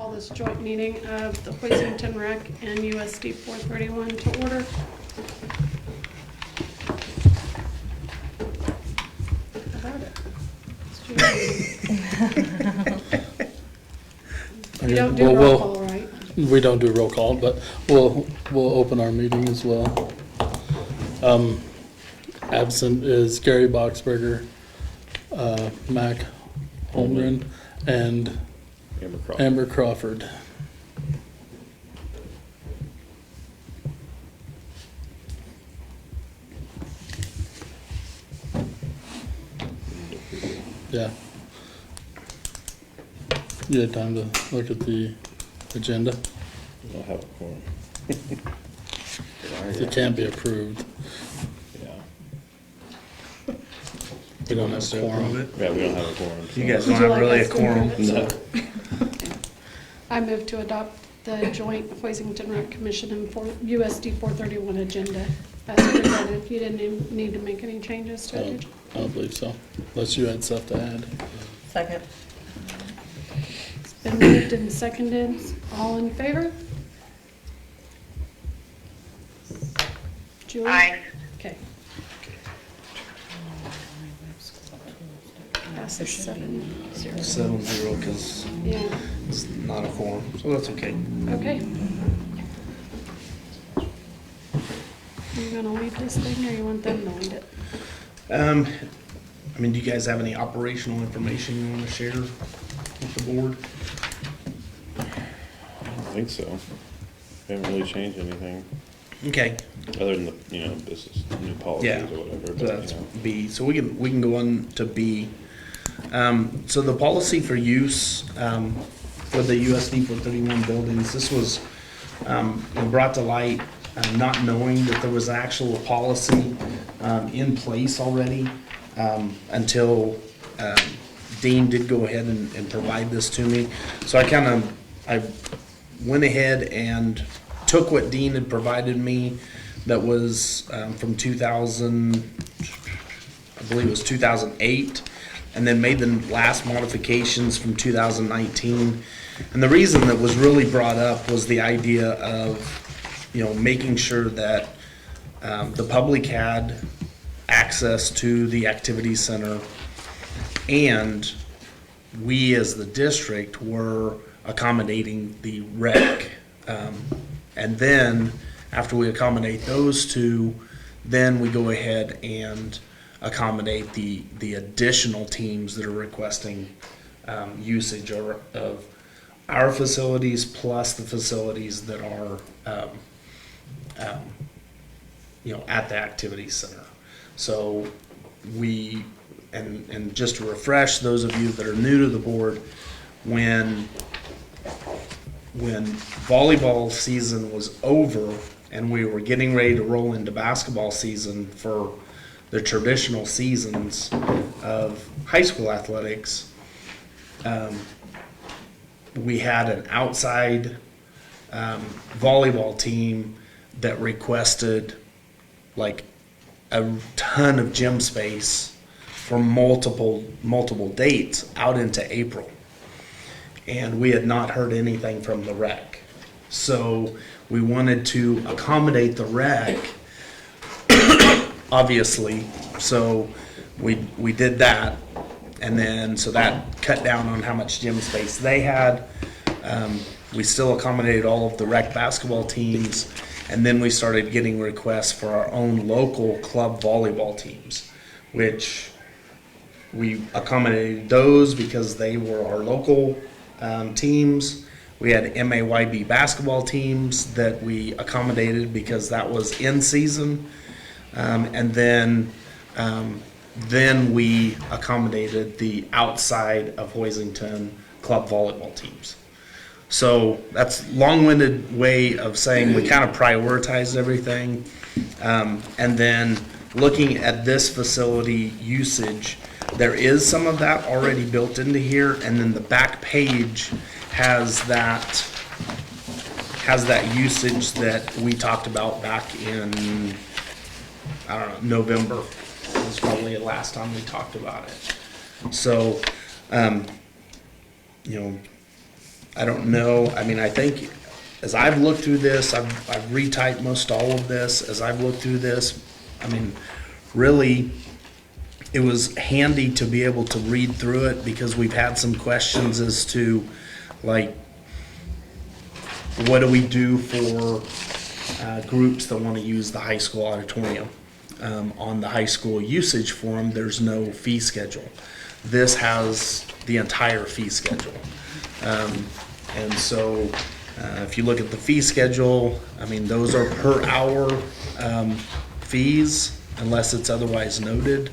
call this joint meeting of the Hoisington Rec and USD 431 to order. How about it? It's joint meeting. You don't do roll call, right? We don't do roll call, but we'll open our meeting as well. Absent is Gary Boxberger, Mac Holmgren, and Amber Crawford. Yeah. You had time to look at the agenda? We don't have a quorum. It can't be approved. Yeah. We don't have a quorum. Yeah, we don't have a quorum. You guys Would don't you have like really us a to quorum. approve it? No. I move to adopt the joint Hoisington Rec Commission and USD 431 agenda as presented. You didn't even need to make any changes to it, did you? I don't believe so, unless you had stuff to add. Second. It's been moved and seconded. All in favor? Julie? Aye. Okay. Passes 7-0. 7-0 because Yeah, it's not a quorum, so that's okay. okay. You gonna lead this thing or you want them to lead it? I mean, do you guys have any operational information you want to share with the board? I don't think so. We haven't really changed anything, Okay, other than the, this is new policies yeah, or whatever. so But, that's B. So we can go on to B. So the policy for use for the USD 431 buildings, this was brought to light not knowing that there was actual policy in place already until Dean did go ahead and provide this to me. So I went ahead and took what Dean had provided me that was from 2000, I believe it was 2008, and then made the last modifications from 2019. And the reason that was really brought up was the idea of, making sure that the public had access to the activity center, and we as the district were accommodating the rec. And then after we accommodate those two, then we go ahead and accommodate the additional teams that are requesting usage of our facilities plus the facilities that are at the activity center. So and just to refresh those of you that are new to the board, when volleyball season was over and we were getting ready to roll into basketball season for the traditional seasons of high school athletics, we had an outside volleyball team that requested like a ton of gym space for multiple dates out into April. And we had not heard anything from the rec. So we wanted to accommodate the rec, obviously. So we did that. And then, so that cut down on how much gym space they had. We still accommodated all of the rec basketball teams. And then we started getting requests for our own local club volleyball teams, which we accommodated those because they were our local teams. We had MAYB basketball teams that we accommodated because that was in season. And then we accommodated the outside of Hoisington club volleyball teams. So that's a long-winded way of saying we kind of prioritized everything. And then looking at this facility usage, there is some of that already built into here, and then the back page has that usage that we talked about back in, I don't know, November. It was probably the last time we talked about it. So, I don't know, I mean, I think, as I've looked through this, I've retyped most all of this, as I've looked through this, I mean, really, it was handy to be able to read through it, because we've had some questions as to, like, what do we do for groups that want to use the high school auditorium? On the high school usage form, there's no fee schedule. This has the entire fee schedule. And so if you look at the fee schedule, I mean, those are per hour fees unless it's otherwise noted.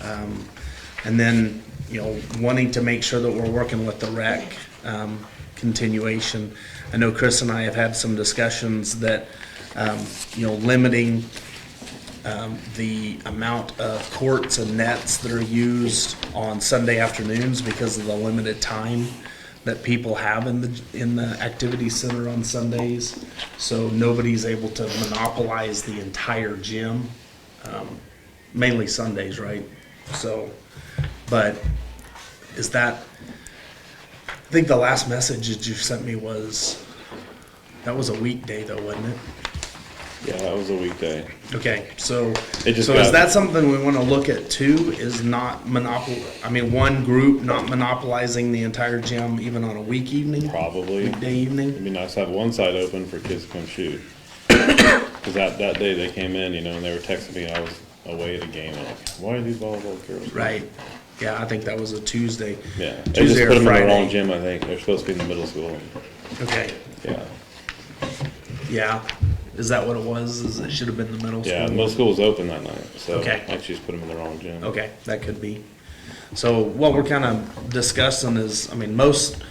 And then, you know, wanting to make sure that we're working with the rec continuation. I know Chris and I have had some discussions that, you know, limiting the amount of courts and nets that are used on Sunday afternoons because of the limited time that people have in the activity center on Sundays. So nobody's able to monopolize the entire gym, mainly Sundays, right? So, but is that, I think the last message that you sent me that was a weekday though, wasn't it? Yeah, that was a weekday. Okay, so It is that something we want to look at too, is not one group not monopolizing the entire gym even on a week evening? Probably. Weekday evening? It'd be nice to have one side open for kids to come shoot. Cause that day they came in, you know, and they were texting me, I was away at a game, I'm like, why are these volleyball girls? Right, yeah, I think that was a Tuesday. Yeah, they just Tuesday or put them in the Friday. wrong gym, I think, they're supposed to be in the middle school. Okay, Yeah, yeah, is that what it was, is it should have been the middle school? yeah, the middle school was open that night, so Okay. I just put them in the wrong gym. Okay, that could be. So what we're kind of discussing is, I mean, most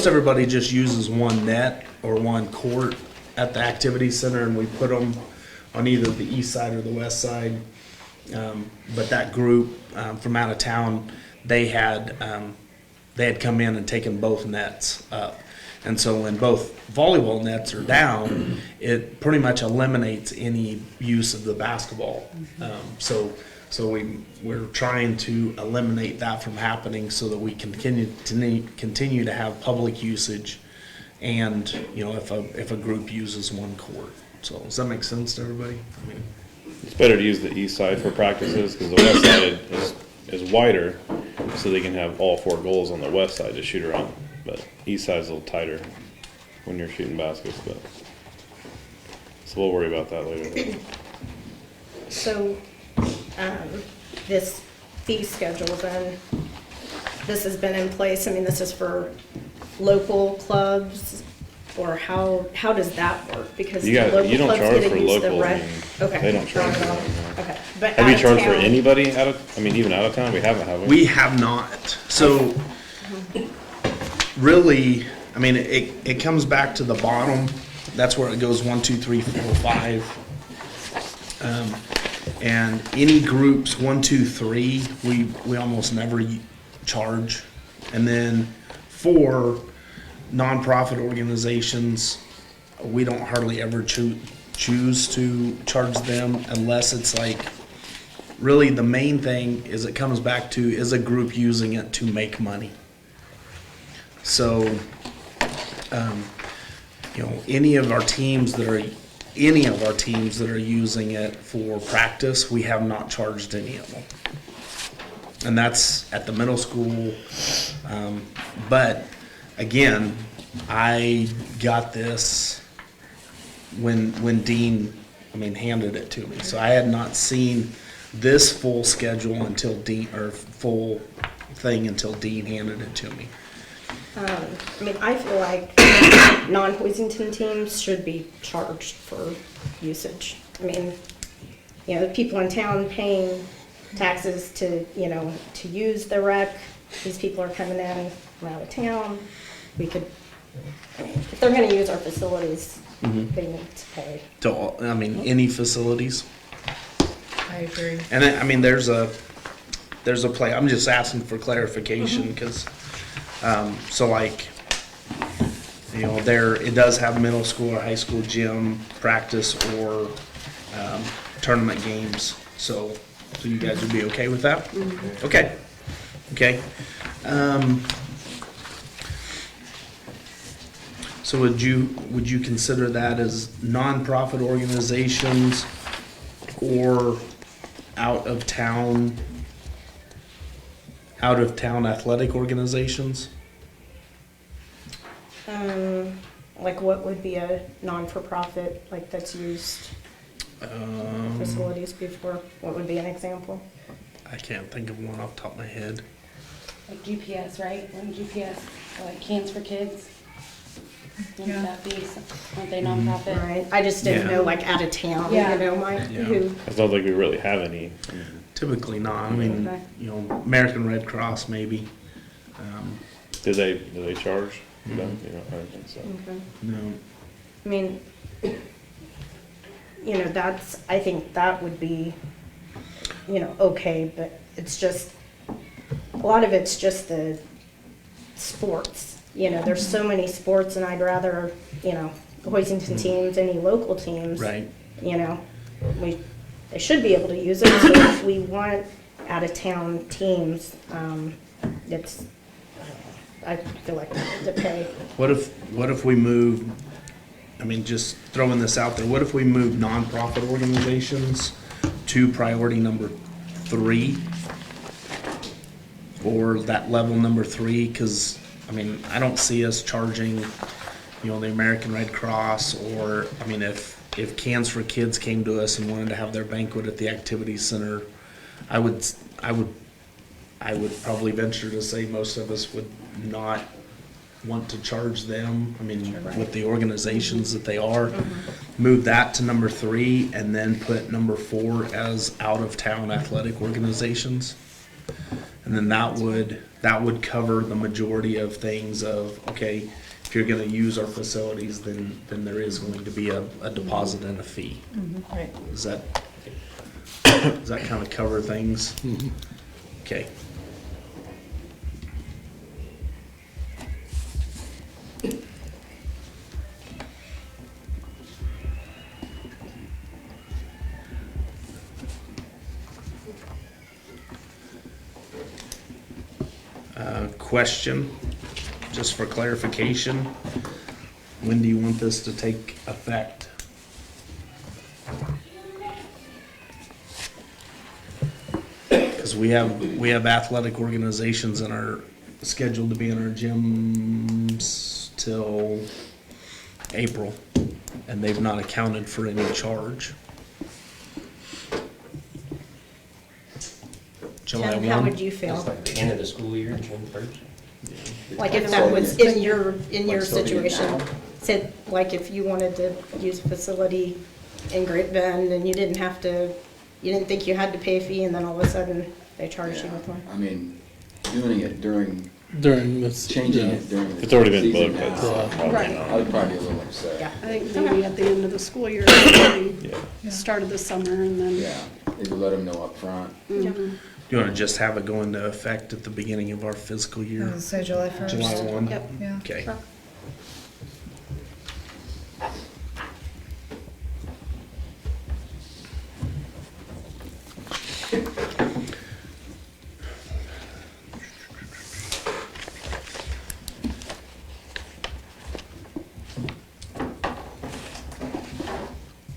everybody just uses one net or one court at the activity center, and we put them on either the east side or the west side. But that group from out of town, they had come in and taken both nets up. And so when both volleyball nets are down, it pretty much eliminates any use of the basketball. So we're trying to eliminate that from happening so that we can continue to have public usage, and, you know, if a group uses one court. So does that make sense to everybody? I mean, It's better to use the east side for practices, cause the west side is wider, so they can have all 4 goals on the west side to shoot around. But east side's a little tighter when you're shooting baskets, but, so we'll worry about that later. So, this fee schedule then, this has been in place, I mean, this is for local clubs, or how does that work? Because You local don't clubs charge get to for use the local, I rec. mean, Okay. they don't charge not at all. for that, no. Okay, but Have you out of charged for town- anybody even out of town? We haven't, have we? we have not. So really, I mean, it comes back to the bottom. That's where it goes 1, 2, 3, 4, 5. And any groups 1, 2, 3, we almost never charge. And then for nonprofit organizations, we don't hardly ever choose to charge them unless it's like, really the main thing is it comes back to, is a group using it to make money? So, you know, any of our teams that are using it for practice, we have not charged any of them. And that's at the middle school. But again, I got this when Dean, handed it to me. So I had not seen this full schedule until Dean, or full thing until Dean handed it to me. I feel like non-Hoisington teams should be charged for usage. The people in town paying taxes to use the rec, these people are coming in from out of town. We could, if they're gonna use our facilities, they need to pay. To, any facilities. I agree. And then, there's a play, I'm just asking for clarification, because, so like, there, it does have middle school or high school gym practice or, tournament games, so you guys would be okay with that? Okay, okay. So would you consider that as nonprofit organizations or out of town athletic organizations? Like what would be a non-for-profit, like that's used facilities before? What would be an example? I can't think of one off the top of my head. Like GPS, right? When GPS, like Cans for Kids. Wouldn't Yeah. that be, aren't they nonprofit? Right, I just didn't Yeah. know, like, out of town, you Yeah. know, Mike, Yeah. who, It's not like we really have any. Typically not. I mean, Okay. you know, American Red Cross maybe. Do they charge? You know, I don't think so. okay. No. I mean, you know, I think that would be, you know, okay, but it's just, a lot of it's just the sports. You know, there's so many sports and I'd rather, you know, the Hoisington teams, any local teams. Right. You know, they should be able to use it, so if we want out-of-town teams, it's, I feel like we need to pay. What if we move, I mean, just throwing this out there, what if we move nonprofit organizations to priority number 3? Or that level number 3, because, I mean, I don't see us charging, you know, the American Red Cross, or, I mean, if Cans for Kids came to us and wanted to have their banquet at the activity center, I would probably venture to say most of us would not want to charge them. I mean, with the organizations that they are, move that to number 3 and then put number 4 as out-of-town athletic organizations. And then that would cover the majority of things of, okay, if you're gonna use our facilities, then there is going to be a deposit and a fee. Right. Does that kind of cover things? Okay. Question, just for clarification, when do you want this to take effect? Because we have athletic organizations that are scheduled to be in our gyms till April, and they've not accounted for any charge. July Tim, how 1? would you feel? It's like the end of the school year, June 1st. Like if that was in your situation, said, like if you wanted to use a facility in Great Bend and you didn't think you had to pay a fee and then all of a sudden they charged you with one? I mean, doing it during, During this. changing yeah. it during the It's already been season booked, now, that's probably Right. I would not. probably be a little upset. Yeah. I think maybe at the end of the school year, maybe Yeah. start of the summer and then. Yeah, maybe let them know up front. Mhm. Do you want to just have it go into effect at the beginning of our fiscal year? Say July 1st. July 1? Yep. Yeah. Okay. Sure.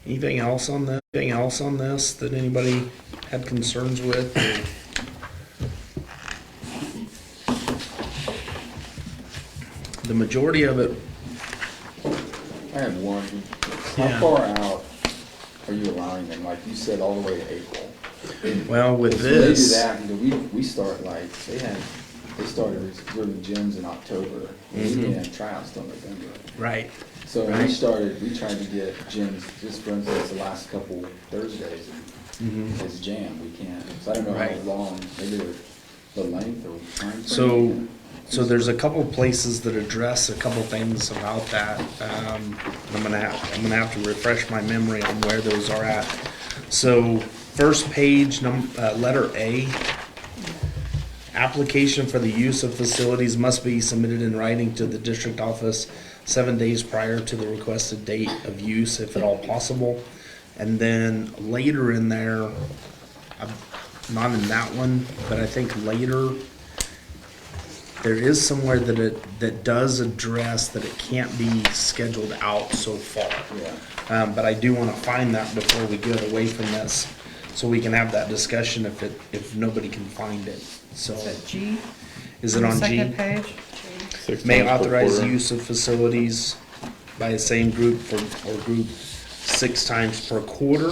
Anything else on that? Anything else on this that anybody had concerns with? The majority of it, I have one. Yeah. How far out are you allowing them? Like you said, all the way to April. well, with So they do this, that, you know, we start like, they started reserving gyms in October. We didn't have tryouts till November. right, So when Right. we tried to get gyms, just for instance, the last couple Thursdays, it's jammed, we can't. So I don't know how Right. long, maybe the length or time frame. so there's a couple places that address a couple things about that. I'm gonna have to refresh my memory on where those are at. So, first page, letter A. Application for the use of facilities must be submitted in writing to the district office 7 days prior to the requested date of use, if at all possible. And then later in there, not in that one, but I think later, there is somewhere that does address that it can't be scheduled out so far. Yeah. But I do wanna find that before we get away from this, so we can have that discussion if nobody can find it, so. Is it G? Is it on G? Second page? 6 May times per authorize quarter. use of facilities by the same group or group 6 times per quarter.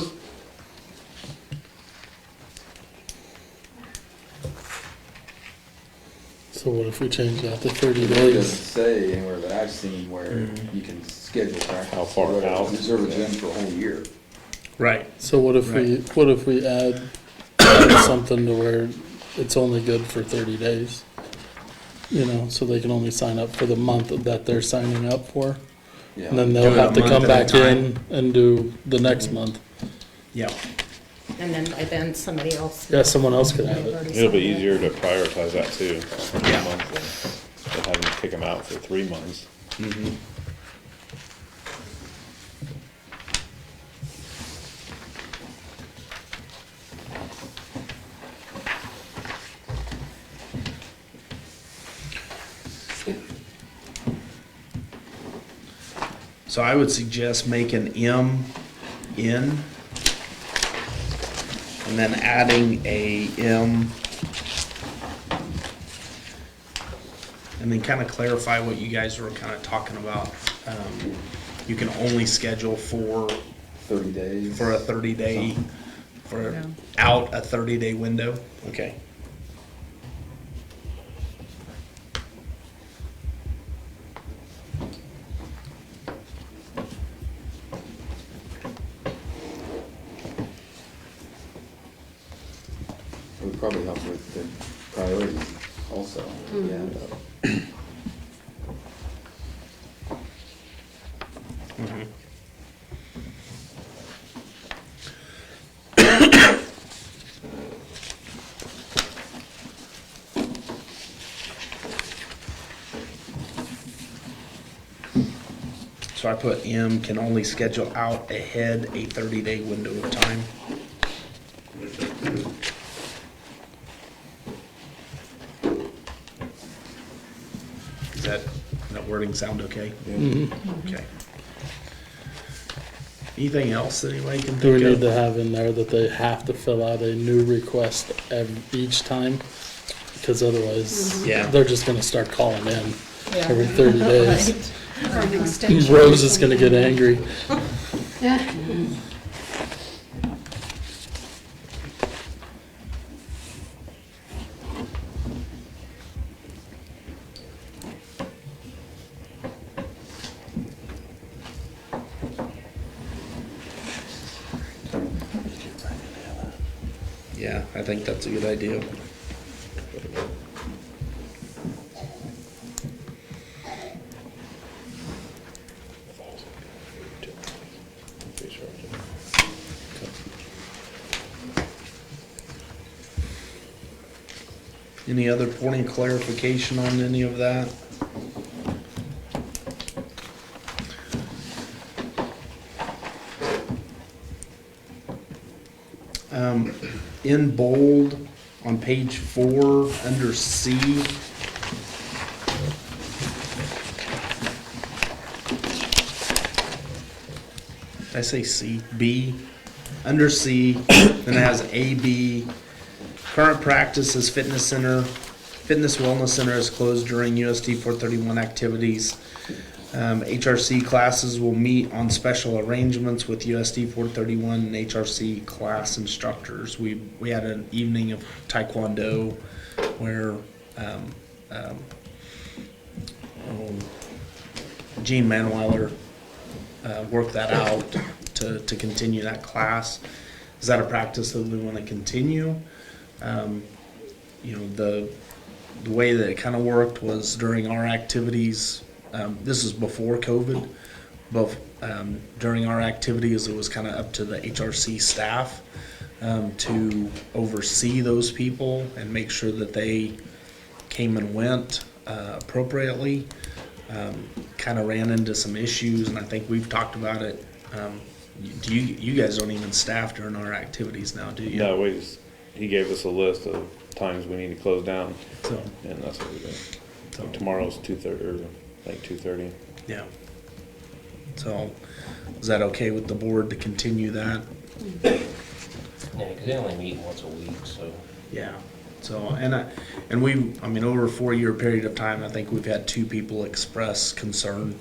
So what if we change that to 30 It really doesn't days? say anywhere that I've seen where you can schedule practice. How far out? Reserve a gym for a whole year. Right. So what if we add something to where it's only good for 30 days? You know, so they can only sign up for the month that they're signing up for. Yeah. And then Do they'll it a have to month come at a back in time. and do the next month. Yeah. And then by then, somebody else. Yeah, someone else could have They've it. already It'll be signed easier to prioritize that too. Yeah. Monthly. Than having to kick them out for 3 months. Mhm. So I would suggest making M in and then adding a M and then kind of clarify what you guys were kind of talking about. You can only schedule for 30 days. a 30-day, for Yeah. out a 30-day window. Okay. It would probably help with the priorities also. Yeah. So I put M can only schedule out ahead a 30-day window of time. Does that wording sound okay? Okay. Anything else that anybody can Do we think need to of? have in there that they have to fill out a new request each time? Because otherwise, Yeah. they're just gonna start calling in Yeah. every 30 days. For an extension. Rose is gonna get angry. Yeah. Yeah, I think that's a good idea. Any other point of clarification on any of that? In bold on page 4 under C. Did I say C? B. Under C, then it has A, B. Current practice is fitness wellness center is closed during USD 431 activities. HRC classes will meet on special arrangements with USD 431 and HRC class instructors. We had an evening of Taekwondo where Gene Manweiler worked that out to continue that class. Is that a practice that we want to continue? The way that it kind of worked was during our activities. This is before COVID, but during our activities, it was kind of up to the HRC staff to oversee those people and make sure that they came and went appropriately. Kind of ran into some issues, and I think we've talked about it. You guys don't even staff during our activities now, do you? No, he gave us a list of times we need to close down, So, and that's what we did. So, Tomorrow's 2:30, or like 2:30. yeah. So, is that okay with the board to continue that? Yeah, because they only meet once a week, so. Yeah. So, and we, I mean, over a 4-year period of time, I think we've had 2 people express concern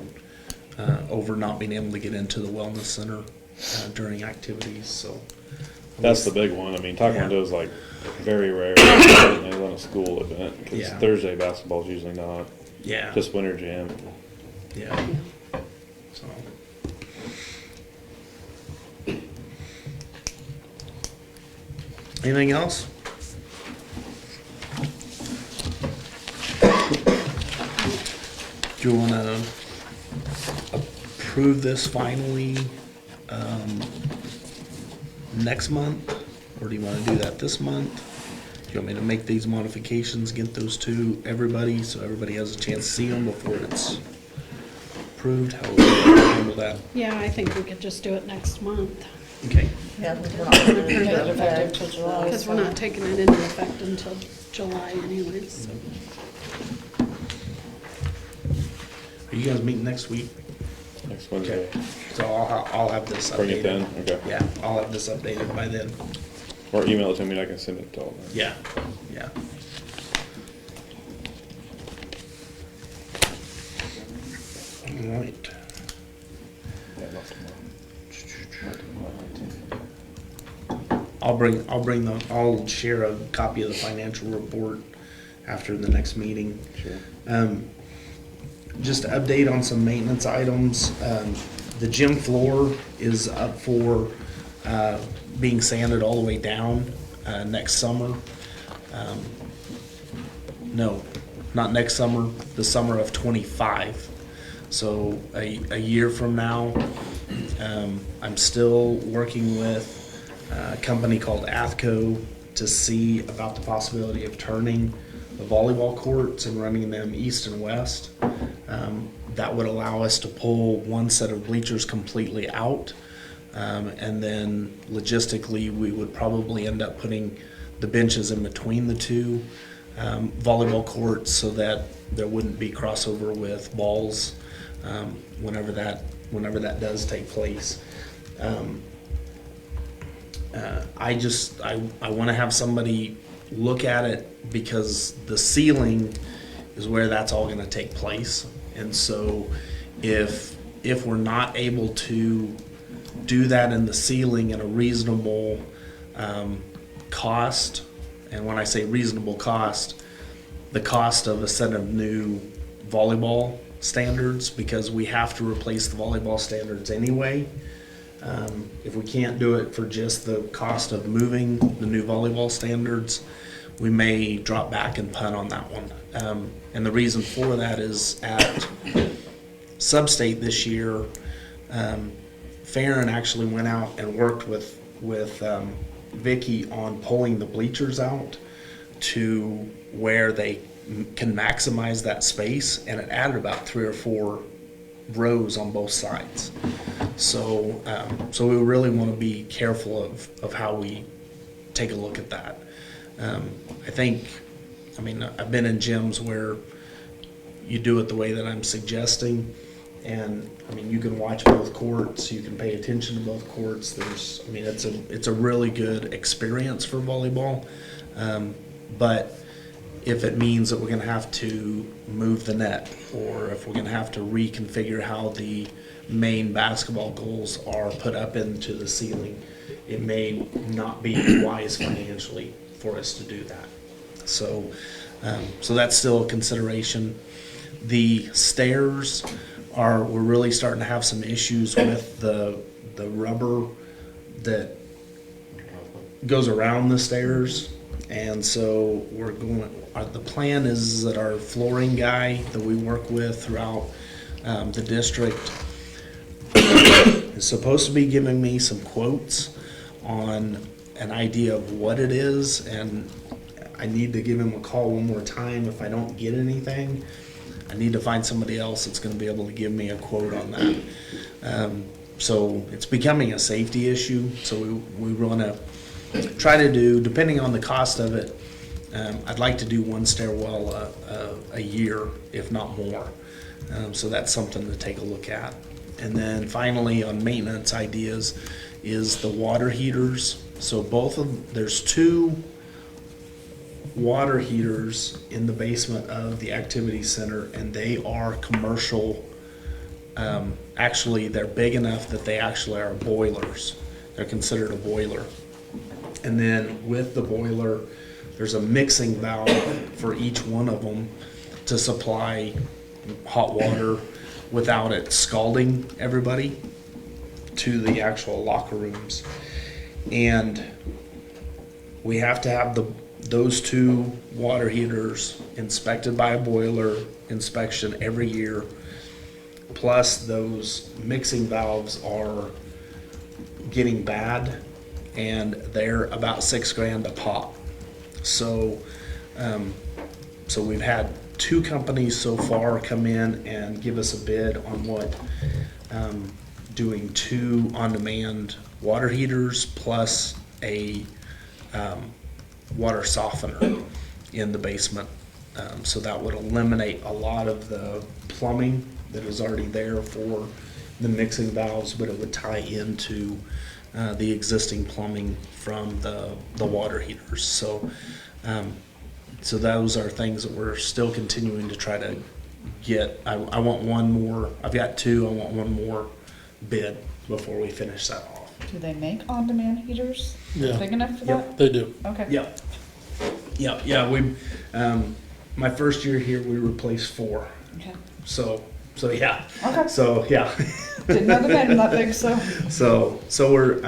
over not being able to get into the wellness center during activities, so. That's the big one. I mean, Taekwondo's like very rare on a school event, because Yeah. Thursday basketball's usually not, Yeah. just winter jam. Yeah. So. Anything else? Do you wanna approve this finally, next month? Or do you wanna do that this month? Do you want me to make these modifications, get those to everybody, so everybody has a chance to see them before it's approved? How would you handle that? Yeah, I think we could just do it next month, Okay. Yeah, we're not gonna do that effective till July. because we're not taking it into effect until July anyways. Are you guys meeting next week? Next Wednesday. So I'll have this updated. Bring it then, okay. Yeah, I'll have this updated by then. Or email it to me and I can send it to all of them. Yeah, yeah. All right. Yeah, not tomorrow. I'll share a copy of the financial report after the next meeting. Sure. Just to update on some maintenance items, the gym floor is up for, being sanded all the way down, next summer. No, not next summer, the summer of '25. So a year from now, I'm still working with a company called Athco to see about the possibility of turning the volleyball courts and running them east and west. That would allow us to pull one set of bleachers completely out. And then logistically, we would probably end up putting the benches in between the two volleyball courts so that there wouldn't be crossover with balls whenever that does take place. I want to have somebody look at it because the ceiling is where that's all going to take place. And so if we're not able to do that in the ceiling at a reasonable cost, and when I say reasonable cost, the cost of a set of new volleyball standards, because we have to replace the volleyball standards anyway. If we can't do it for just the cost of moving the new volleyball standards, we may drop back and punt on that one. And the reason for that is at Substate this year, Farron actually went out and worked with Vicky on pulling the bleachers out to where they can maximize that space, and it added about 3 or 4 rows on both sides. So we really want to be careful of how we take a look at that. I've been in gyms where you do it the way that I'm suggesting, and you can watch both courts, you can pay attention to both courts. It's a really good experience for volleyball, but if it means that we're going to have to move the net, or if we're going to have to reconfigure how the main basketball goals are put up into the ceiling, it may not be wise financially for us to do that. So that's still a consideration. The stairs we're really starting to have some issues with the rubber that goes around the stairs. And so the plan is that our flooring guy that we work with throughout the district is supposed to be giving me some quotes on an idea of what it is, and I need to give him a call one more time. If I don't get anything, I need to find somebody else that's going to be able to give me a quote on that. So it's becoming a safety issue, so we want to try to do, depending on the cost of it, I'd like to do one stairwell a year, if not more. So that's something to take a look at. And then finally, on maintenance ideas, is the water heaters. So there's 2 water heaters in the basement of the activity center, and they are commercial. Actually, they're big enough that they actually are boilers. They're considered a boiler. And then with the boiler, there's a mixing valve for each one of them to supply hot water without it scalding everybody to the actual locker rooms. And we have to have those 2 water heaters inspected by a boiler inspection every year. Plus, those mixing valves are getting bad, and they're about $6,000 a pop. So, so we've had 2 companies so far come in and give us a bid on what doing 2 on-demand water heaters plus a water softener in the basement. So that would eliminate a lot of the plumbing that is already there for the mixing valves, but it would tie into the existing plumbing from the water heaters. So, so those are things that we're still continuing to try to get. I want one more. I've got 2. I want one more bid before we finish that off. Do they make on-demand heaters? Yeah. Big enough for Yep. that? They do. Okay. Yep. Yep. Yeah. We, my first year here, we replaced 4. Okay. So yeah. Okay. So yeah. Didn't know the name that big, so. So we're,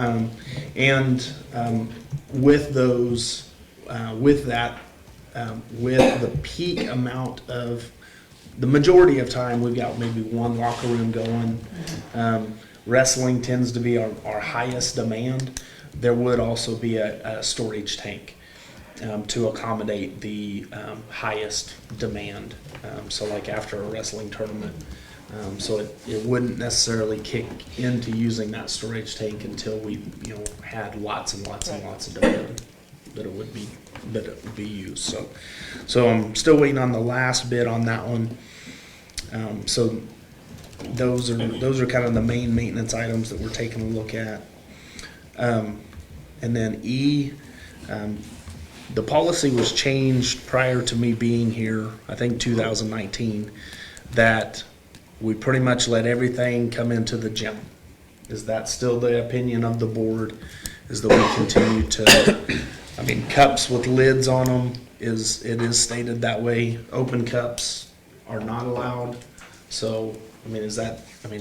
with those, with that, with the peak amount of, the majority of time, we've got maybe 1 locker room going. Wrestling tends to be our highest demand. There would also be a storage tank to accommodate the highest demand. So like after a wrestling tournament. So it wouldn't necessarily kick into using that storage tank until we, had lots and lots and lots of demand that it would be used. So I'm still waiting on the last bid on that one. So those are kind of the main maintenance items that we're taking a look at. And then the policy was changed prior to me being here, I think 2019, that we pretty much let everything come into the gym. Is that still the opinion of the board? Is that we continue to, cups with lids on them, it is stated that way. Open cups are not allowed. So,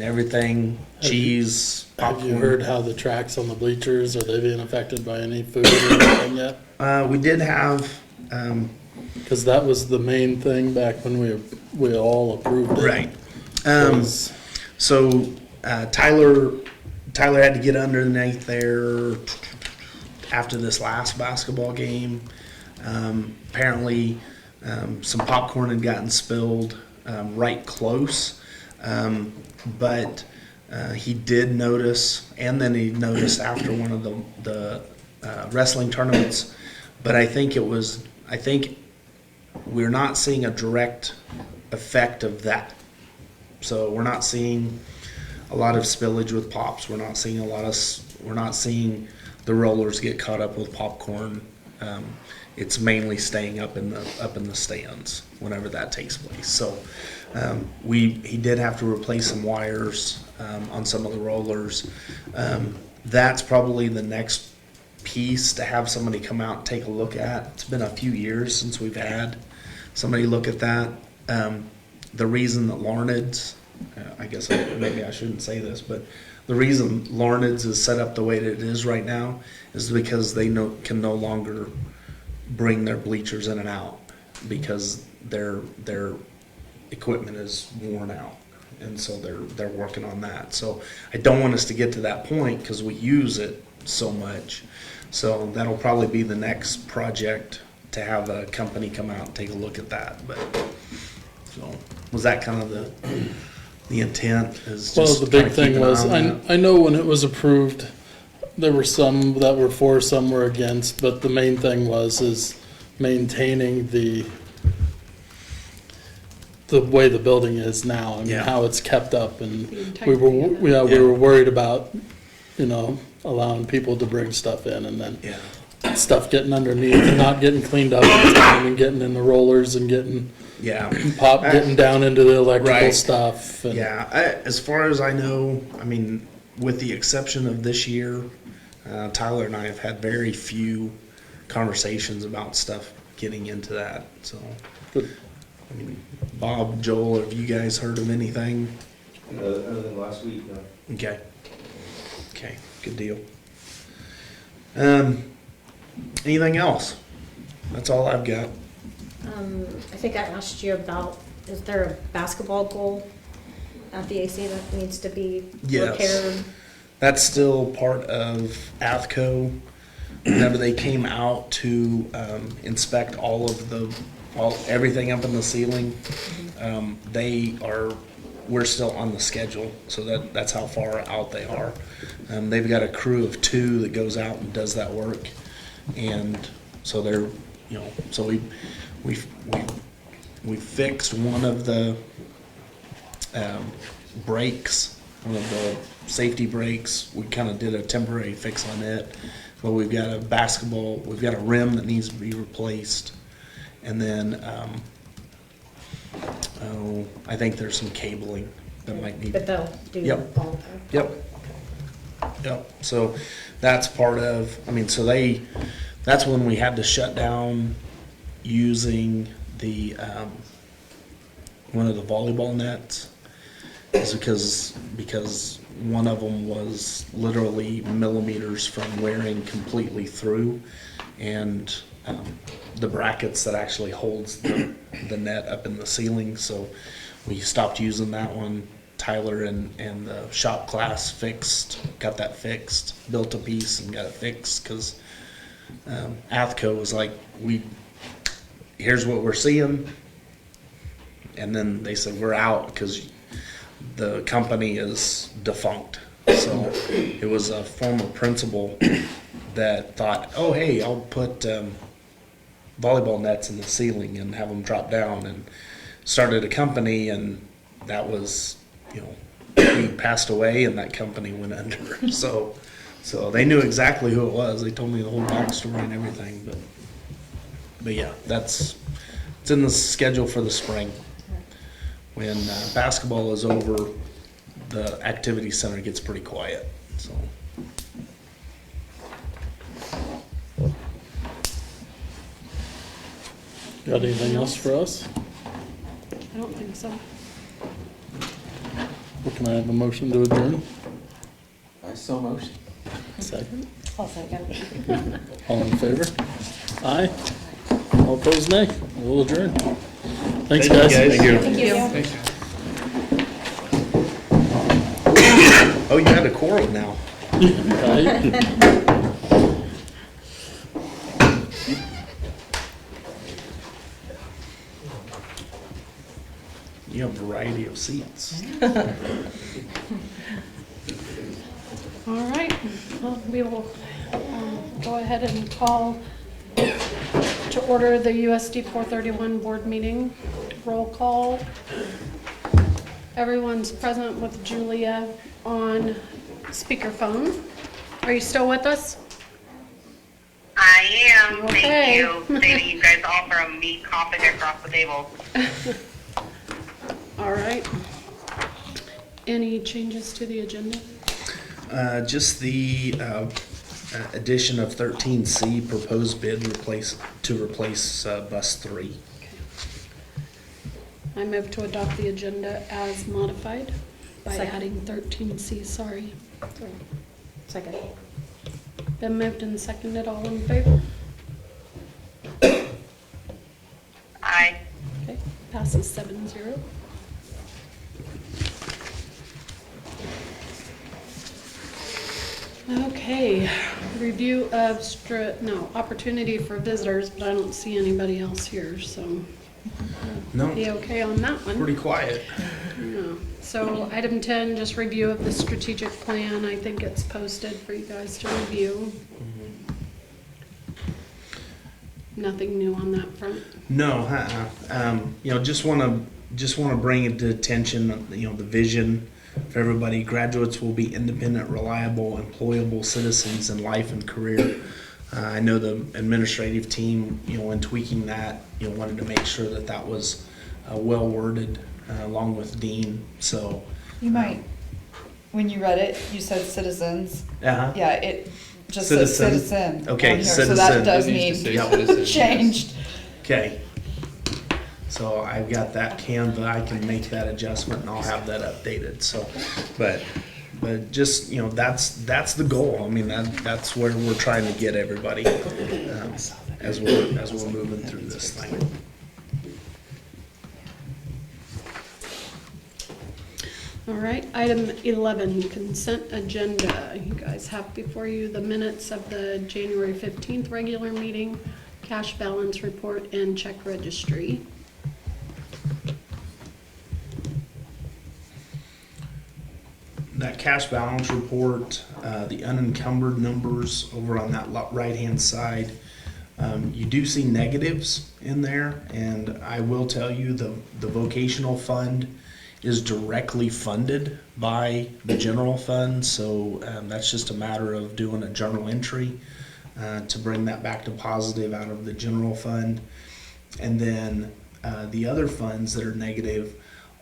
everything, cheese, popcorn. Have you heard how the tracks on the bleachers, are they being affected by any food or anything yet? We did have, Because that was the main thing back when we all approved it. right. So Tyler had to get underneath there after this last basketball game. Apparently, some popcorn had gotten spilled right close, but he did notice, and then he noticed after one of the wrestling tournaments. But I think we're not seeing a direct effect of that. So we're not seeing a lot of spillage with pops. We're not seeing the rollers get caught up with popcorn. It's mainly staying up in the stands whenever that takes place. So he did have to replace some wires on some of the rollers. That's probably the next piece to have somebody come out and take a look at. It's been a few years since we've had somebody look at that. The reason that Larned's, I guess maybe I shouldn't say this, but the reason Larned's is set up the way that it is right now is because they can no longer bring their bleachers in and out because their equipment is worn out, and so they're working on that. So I don't want us to get to that point because we use it so much. So that'll probably be the next project to have a company come out and take a look at that. But so was that kind of the intent? Is just Well, the big kinda keep thing an eye was, on that? I know when it was approved, there were some that were for, some were against, but the main thing is maintaining the way the building is now, I mean, Yeah. how it's kept up, and The we integrity were, of it. we Yeah. were worried about, you know, allowing people to bring stuff in and then Yeah, stuff getting underneath and not getting cleaned up and getting in the rollers and getting yeah. getting down into the electrical Right. stuff. And Yeah, as far as I know, I mean, with the exception of this year, Tyler and I have had very few conversations about stuff getting into that. So, Good. I mean, Bob, Joel, have you guys heard of anything? Other than last week, no. Okay. Okay, good deal. Anything else? That's all I've got. I think I asked you about, is there a basketball goal at the AC that needs to be Yes. repaired? That's still part of AFCO. Whenever they came out to inspect everything up in the ceiling, we're still on the schedule, so that's how far out they are. They've got a crew of 2 that goes out and does that work, and so they're, you know, so we fixed one of the brakes, one of the safety brakes. We kind of did a temporary fix on it, but we've got a rim that needs to be replaced, and then I think there's some cabling that might need. But they'll do Yep. all of them? Yep, so that's part of, I mean, that's when we had to shut down using the, one of the volleyball nets, is because one of them was literally millimeters from wearing completely through, and the brackets that actually holds the net up in the ceiling, so we stopped using that one. Tyler and the shop class got that fixed, built a piece and got it fixed, because Athco was like, here's what we're seeing, and then they said we're out because the company is defunct. So it was a former principal that thought, oh hey, I'll put volleyball nets in the ceiling and have them drop down, and started a company, and that was, you know, he passed away and that company went under. So they knew exactly who it was. They told me the whole backstory and everything, but yeah, it's in the schedule for the spring. When basketball is over, the activity center gets pretty quiet, so. got anything else for us? I don't think so. Or can I have a motion to adjourn? I saw motion. Second. I'll second. All in favor? Aye. All opposed, nay. We'll adjourn. Thanks, guys. Thank you. Thank you. Oh, you had a quorum now. Aye. You have a variety of seats. All right, well, we will go ahead and call to order the USD 431 board meeting. Roll call. Everyone's present with Julia on speakerphone. Are you still with us? I am, Okay. thank you. Saving you guys all from me coughing across the table. All right. Any changes to the agenda? Just the addition of 13C, proposed bid to replace bus 3. I move to adopt the agenda as modified by Second. adding 13C, sorry. Second. Been moved and seconded, all in favor? Aye. Okay, passes 7-0. Okay, review of opportunity for visitors, but I don't see anybody else here, so No, be okay on that one. pretty quiet. Yeah. So item 10, just review of the strategic plan. I think it's posted for you guys to review. Nothing new on that front? No, you know, just wanna bring it to attention, you know, the vision for everybody. Graduates will be independent, reliable, employable citizens in life and career. I know the administrative team, you know, in tweaking that, you know, wanted to make sure that that was well worded, along with Dean, so. You might, when you read it, you said citizens. Uh-huh. Yeah, it just says Citizen. citizen. Okay, on here, So citizen. that does It needs to need say citizen, yes. changed. Okay. So I've got that Canva, I can make that adjustment and I'll have that updated, so, but just, you know, that's the goal. I mean, that's where we're trying to get everybody, as we're moving through this thing. All right, item 11, consent agenda. You guys have before you the minutes of the January 15th regular meeting, cash balance report, and check registry. That cash balance report, the unencumbered numbers over on that right-hand side, you do see negatives in there, and I will tell you the vocational fund is directly funded by the general fund, so that's just a matter of doing a journal entry to bring that back to positive out of the general fund. And then the other funds that are negative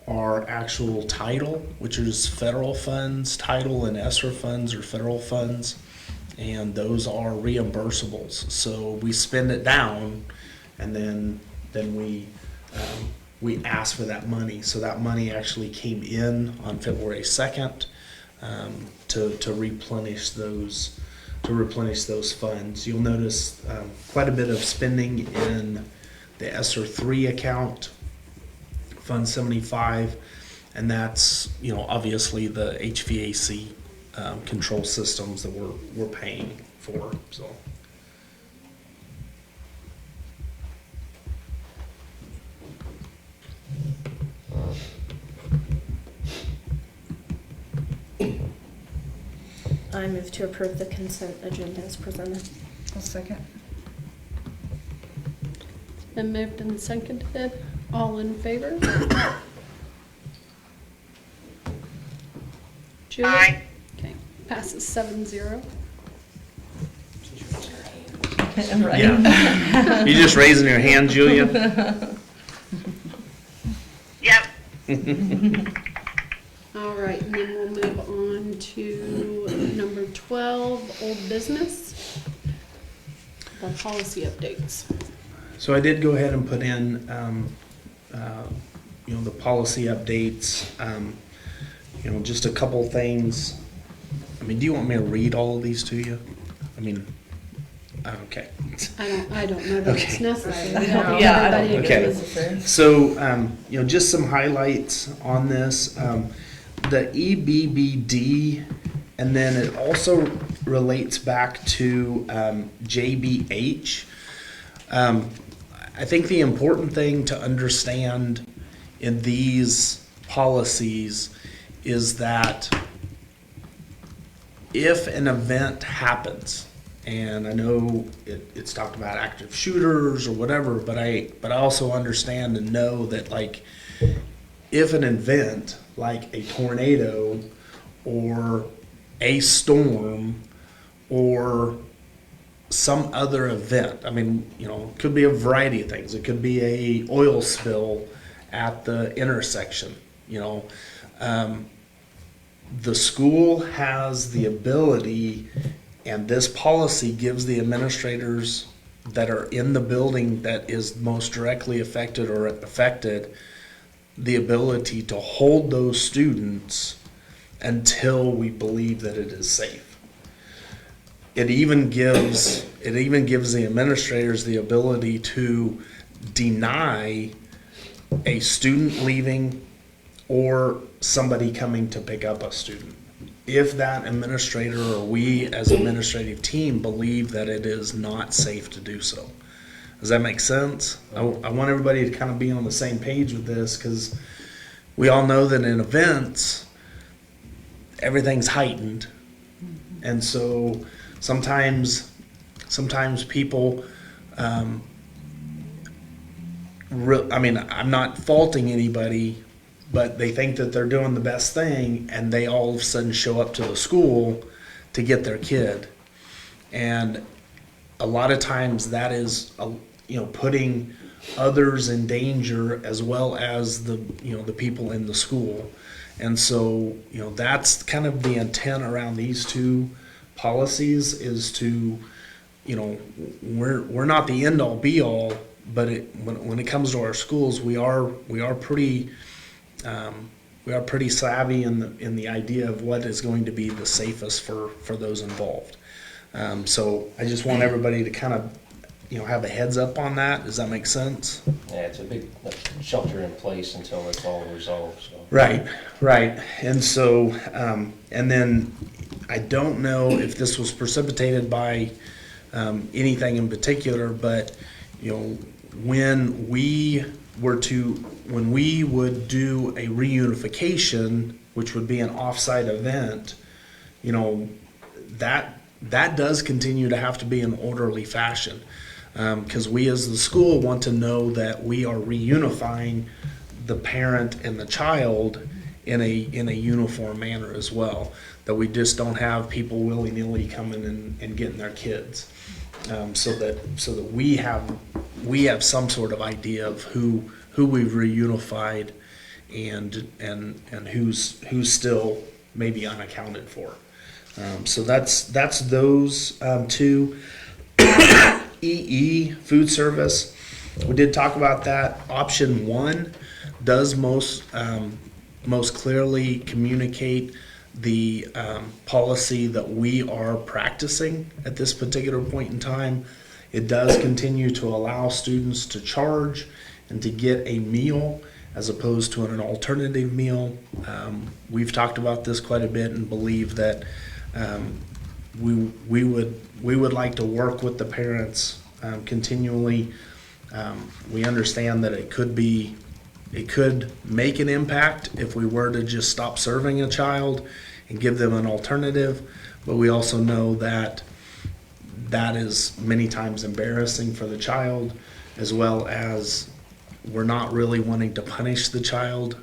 are actual title, which is federal funds. Title and ESSER funds are federal funds, and those are reimbursables. So we spend it down, and then we ask for that money. So that money actually came in on February 2nd to replenish those funds. You'll notice quite a bit of spending in the ESSER 3 account, Fund 75, and that's, you know, obviously the HVAC control systems that we're paying for. So. I move to approve the consent agenda as presented. A second. Been moved and seconded. All in favor? Julie? Aye. Okay, passes 7-0. Yeah. You just raising your hand, Julia? Yep. All right, and then we'll move on to number 12, old business. The policy updates. So I did go ahead and put in, you know, the policy updates, you know, just a couple things. I mean, do you want me to read all of these to you? I mean, okay. I don't know that it's Okay. necessary. Yeah, I don't Everybody think Okay. it is. So, you know, just some highlights on this. The EBBD, and then it also relates back to JBH. I think the important thing to understand in these policies is that if an event happens, and I know it's talked about active shooters or whatever, but I also understand and know that, like, if an event like a tornado or a storm or some other event, I mean, you know, it could be a variety of things. It could be a oil spill at the intersection, you know. The school has the ability, and this policy gives the administrators that are in the building that is most directly affected or affected the ability to hold those students until we believe that it is safe. It even gives the administrators the ability to deny a student leaving or somebody coming to pick up a student if that administrator or we as administrative team believe that it is not safe to do so. Does that make sense? I want everybody to kind of be on the same page with this, because we all know that in events, everything's heightened. And so sometimes people I mean, I'm not faulting anybody, but they think that they're doing the best thing, and they all of a sudden show up to the school to get their kid. And a lot of times that is, putting others in danger as well as the people in the school. And so, that's kind of the intent around these two policies, is to, we're not the end all be all, but when it comes to our schools, we are pretty savvy in the idea of what is going to be the safest for those involved. So I just want everybody to kind of, have a heads up on that. Does that make sense? Yeah, it's a big shelter in place until it's all resolved, so. Right. And so, and then I don't know if this was precipitated by anything in particular, but, when we would do a reunification, which would be an off-site event, that does continue to have to be in orderly fashion. Because we as the school want to know that we are reunifying the parent and the child in a uniform manner as well. That we just don't have people willy-nilly coming and getting their kids. So that we have some sort of idea of who we've reunified and who's still maybe unaccounted for. So that's those two. EE, food service, we did talk about that. Option 1 does most clearly communicate the policy that we are practicing at this particular point in time. It does continue to allow students to charge and to get a meal as opposed to an alternative meal. We've talked about this quite a bit and believe that we would like to work with the parents continually. We understand that it could make an impact if we were to just stop serving a child and give them an alternative, but we also know that that is many times embarrassing for the child, as well as we're not really wanting to punish the child.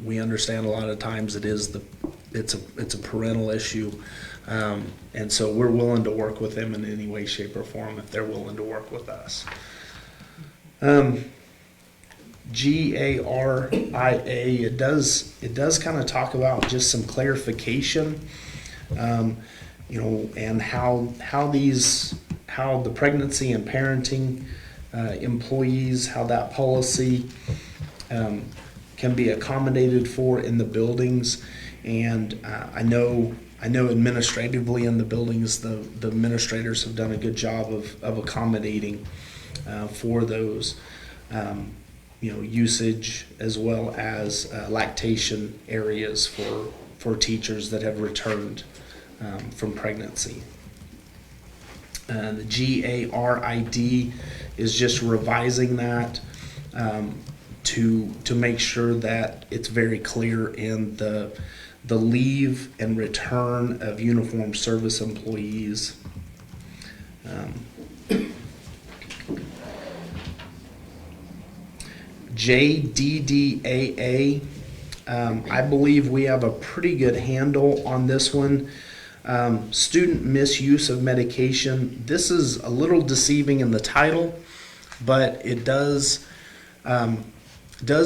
We understand a lot of times it's a parental issue. And so we're willing to work with them in any way, shape, or form if they're willing to work with us. GARIA, it does kind of talk about just some clarification, and how the pregnancy and parenting employees, how that policy can be accommodated for in the buildings. And I know administratively in the buildings, the administrators have done a good job of accommodating for those, usage, as well as lactation areas for teachers that have returned from pregnancy. The GARID is just revising that to make sure that it's very clear in the leave and return of uniformed service employees. JDDAA, I believe we have a pretty good handle on this one. Student misuse of medication. This is a little deceiving in the title, but it does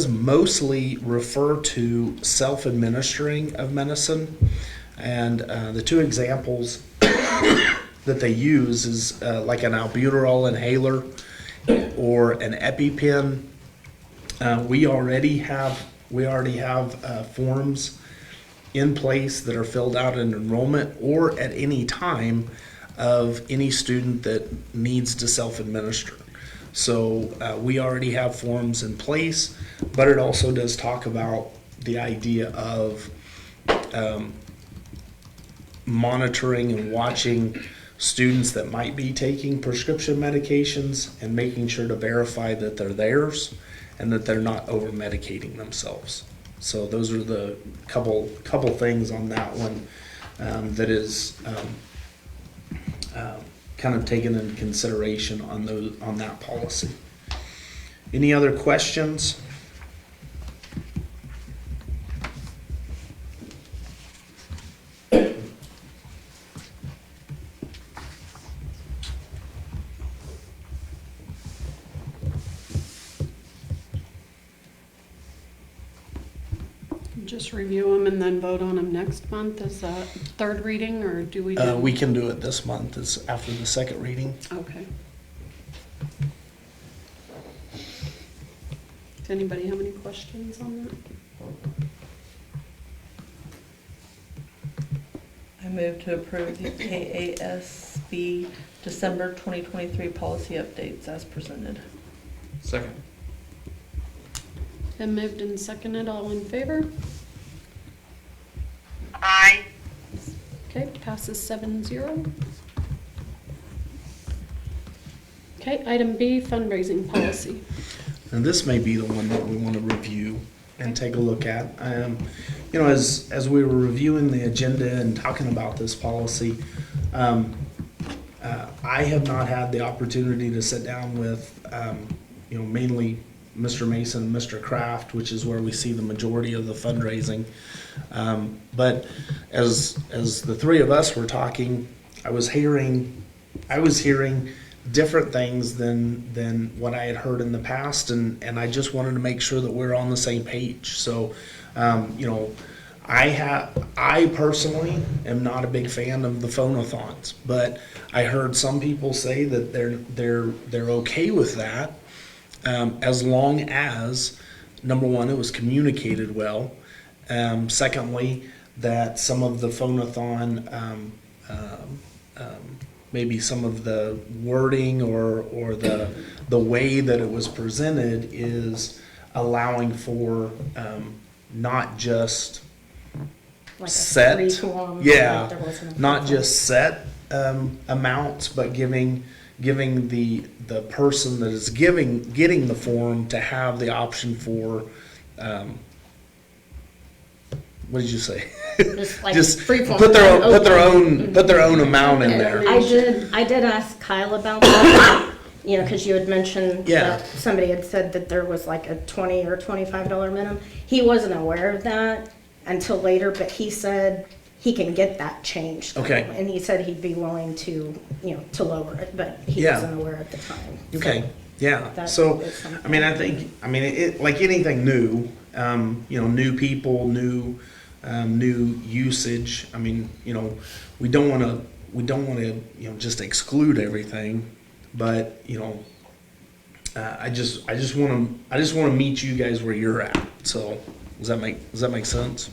mostly refer to self-administering of medicine. And the two examples that they use is like an albuterol inhaler or an EpiPen. We already have forms in place that are filled out in enrollment or at any time of any student that needs to self-administer. So we already have forms in place, but it also does talk about the idea of monitoring and watching students that might be taking prescription medications and making sure to verify that they're theirs and that they're not over-medicating themselves. So those are the couple things on that one that is kind of taken into consideration on that policy. Any other questions? Just review them and then vote on them next month. Is that third reading, or do we do? We can do it this month. It's after the second reading. Okay. Does anybody have any questions on that? I move to approve the KASB December 2023 policy updates as presented. Second. Been moved and seconded. All in favor? Aye. Okay, passes 7-0. Okay, item B, fundraising policy. And this may be the one that we want to review and take a look at. You know, as we were reviewing the agenda and talking about this policy, I have not had the opportunity to sit down with, you know, mainly Mr. Mason, Mr. Kraft, which is where we see the majority of the fundraising. But as the three of us were talking, I was hearing different things than what I had heard in the past, and I just wanted to make sure that we're on the same page. So, you know, I personally am not a big fan of the phone-a-thons, but I heard some people say that they're okay with that, as long as, number one, it was communicated well. Secondly, that some of the phone-a-thon, maybe some of the wording or the way that it was presented is allowing for not just Like a set, free form, yeah, like there wasn't a not free just set amounts, but giving the person that is getting the form to have the option for what did you say? Just like Just free form. put their own amount in there. I did ask Kyle about that, you know, because you had mentioned Yeah. that somebody had said that there was like a $20 or $25 minimum. He wasn't aware of that until later, but he said he can get that changed. Okay. And he said he'd be willing to, you know, to lower it, but he Yeah. wasn't aware at the time. So Okay, yeah, that so, is something. I mean, it, like anything new, you know, new people, new usage, I mean, you know, we don't wanna, you know, just exclude everything, but, you know, I just wanna meet you guys where you're at, so, does that make sense?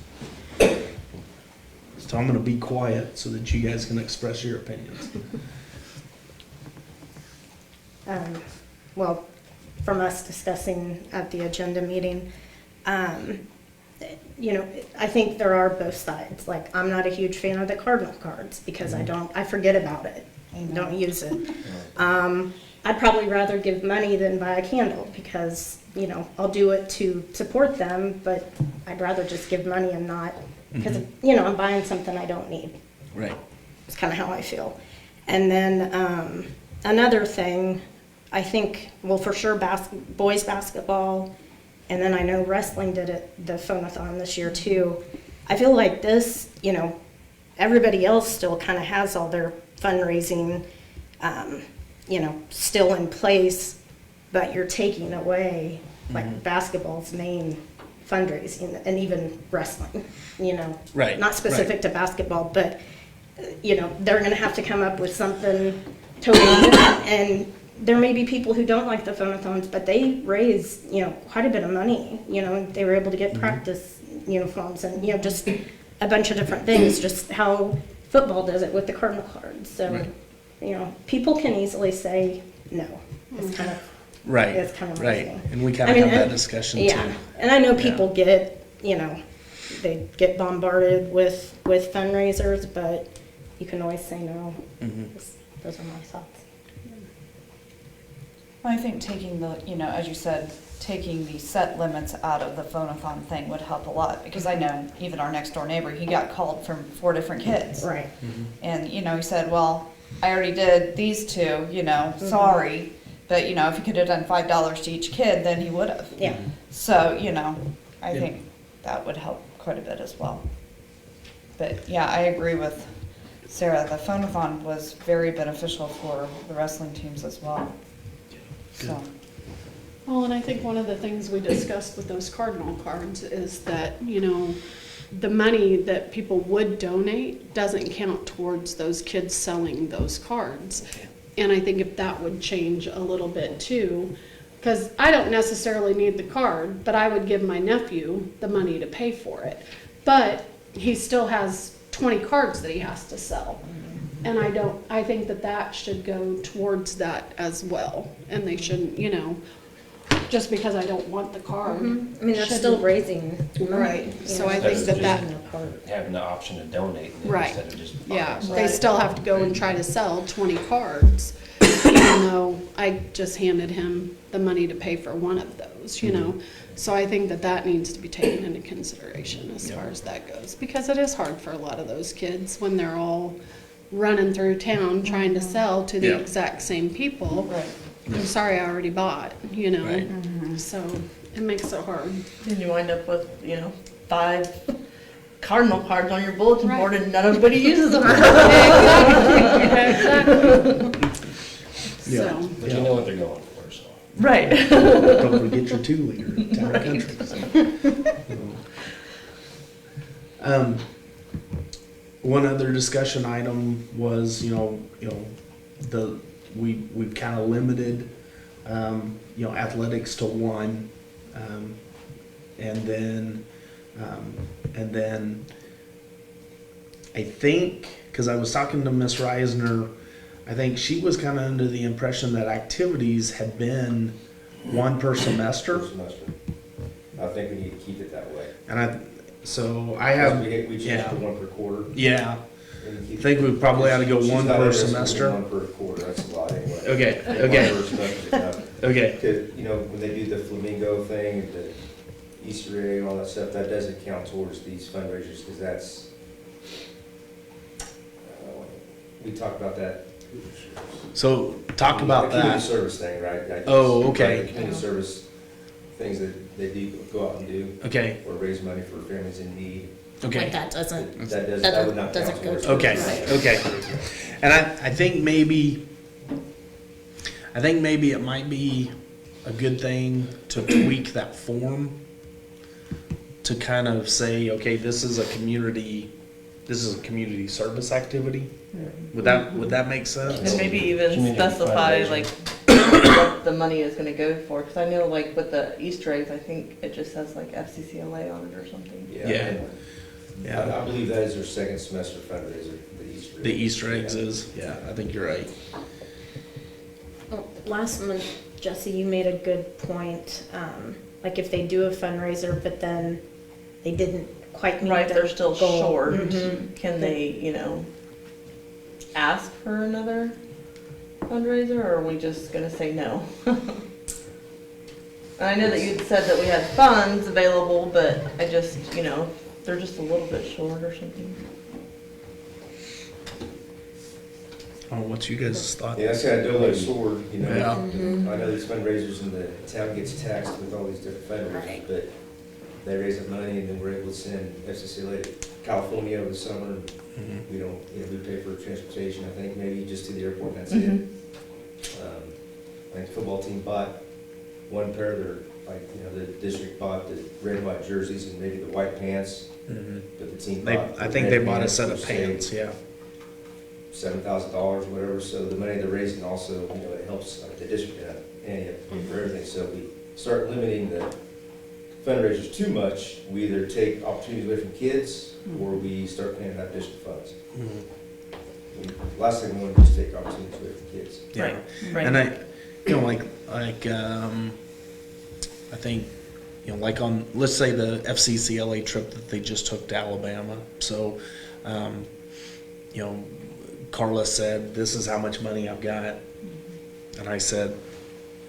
So I'm gonna be quiet so that you guys can express your opinions. Well, from us discussing at the agenda meeting, you know, I think there are both sides. Like, I'm not a huge fan of the Cardinal cards because I forget about it and don't use it. I'd probably rather give money than buy a candle because, you know, I'll do it to support them, but I'd rather just give money and not, because, you know, I'm buying something I don't need. Right. It's kind of how I feel. And then another thing, I think, well, for sure, boys basketball, and then I know wrestling did it, the phone-a-thon this year too. I feel like this, you know, everybody else still kind of has all their fundraising, you know, still in place, but you're taking away like basketball's main fundraising and even wrestling, you know. Right, Not specific right. to basketball, but, you know, they're going to have to come up with something totally different. And there may be people who don't like the phone-a-thons, but they raise, you know, quite a bit of money, you know, and they were able to get practice uniforms and, you know, just a bunch of different things, just how football does it with the Cardinal cards. So, Right. you know, people can easily say no. It's kind of, Right, it's kind of my right, thing. and we I kind of mean, have that and- discussion yeah, too. and I know people get, you know, they get bombarded with fundraisers, but you can always say no. Those are my thoughts. I think taking the, you know, as you said, taking the set limits out of the phone-a-thon thing would help a lot, because I know even our next door neighbor, he got called from 4 different kids. Right. And, you know, he said, well, I already did these two, you know, sorry. But, you know, if he could have done $5 to each kid, then he would have. Yeah. So, you know, I Yeah. think that would help quite a bit as well. But yeah, I agree with Sarah. The phone-a-thon was very beneficial for the wrestling teams as well. So, Well, and I think one of the things we discussed with those Cardinal cards is that, you know, the money that people would donate doesn't count towards those kids selling those cards. And I think if that would change a little bit too, because I don't necessarily need the card, but I would give my nephew the money to pay for it. But he still has 20 cards that he has to sell. And I think that that should go towards that as well. And they shouldn't, you know, just because I don't want the card. I mean, they're shouldn't- still raising money. Right. you So know, I think that that- using their card. Having the option to donate Right. instead of just. Yeah, buying they something. still have to go and try to sell 20 cards, even though I just handed him the money to pay for one of those, you know? So I think that that needs to be taken into consideration as far as that goes, because it is hard for a lot of those kids when they're all running through town trying to sell to the Yeah. exact same people. right. I'm sorry, I already bought, you know? Right. So it makes it hard. Then you wind up with, 5 Cardinal cards on your bulletin Right. board and nobody uses them. Exactly. Yeah. So, But you know what they're going for, so. Right. Don't forget your 2-liter, Town and Country. One other discussion item was, we've kind of limited, athletics to one. And then I think, because I was talking to Miss Reisner, I think she was kind of under the impression that activities had been one per semester. Semester. I think we need to keep it that way. And I have, We changed yeah. to 1 per quarter. yeah, And I keep- think we probably ought to go She's one not per interested in semester. 1 per quarter, that's a lot anyway. Okay, One okay, per semester is enough. okay. Because, when they do the flamingo thing, the Easter egg and all that stuff, that doesn't count towards these fundraisers, because that's, we talked about that. So talk about The community that. service thing, right? Like, Oh, okay. the Community service things that they do, go out and do, Okay, or raise money for families in need. Like okay, that doesn't, That would not count doesn't go towards. okay, okay. And I think maybe it might be a good thing to tweak that form to kind of say, okay, this is a community service activity. Would that make sense? And maybe even Community specify fundraiser. like what the money is gonna go for, because I know like with the Easter eggs, I think it just says like FCCLA on it or something. Yeah. and Yeah, I believe that is their second semester fundraiser, the Easter eggs is, yeah, I think you're right. last month, Jesse, you made a good point. Like if they do a fundraiser, but then they didn't quite meet Right, their they're still goal. short. Mhm. Can they, ask for another fundraiser, or are we just gonna say no? And I know that you'd said that we had funds available, but I just, they're just a little bit short or something. Oh, what's you guys' thought? Yeah, that's kind of double-edged sword, Yeah. I know these fundraisers and the town gets taxed with all these different fundraisers, Right. but they raise up money and then we're able to send FCCLA to California over the summer. Mhm. We don't, we pay for transportation, I think, maybe just to the airport, and that's it. I think the football team bought one pair of their, the district bought the red and white jerseys and maybe the white pants, Mhm. but the team They, bought. I the think red they bought a pants, set of which saved pants, yeah. $7,000 or whatever, so the money they're raising also, it helps the district out, and you have to pay for everything, so if we start limiting the fundraisers too much, we either take opportunities away from kids, or we start paying out district funds. Mhm. Last thing we want to do is take opportunities away from kids. Yeah. Right. And I think, like on, let's say the FCCLA trip that they just took to Alabama. So, Carla said, this is how much money I've got. And I said,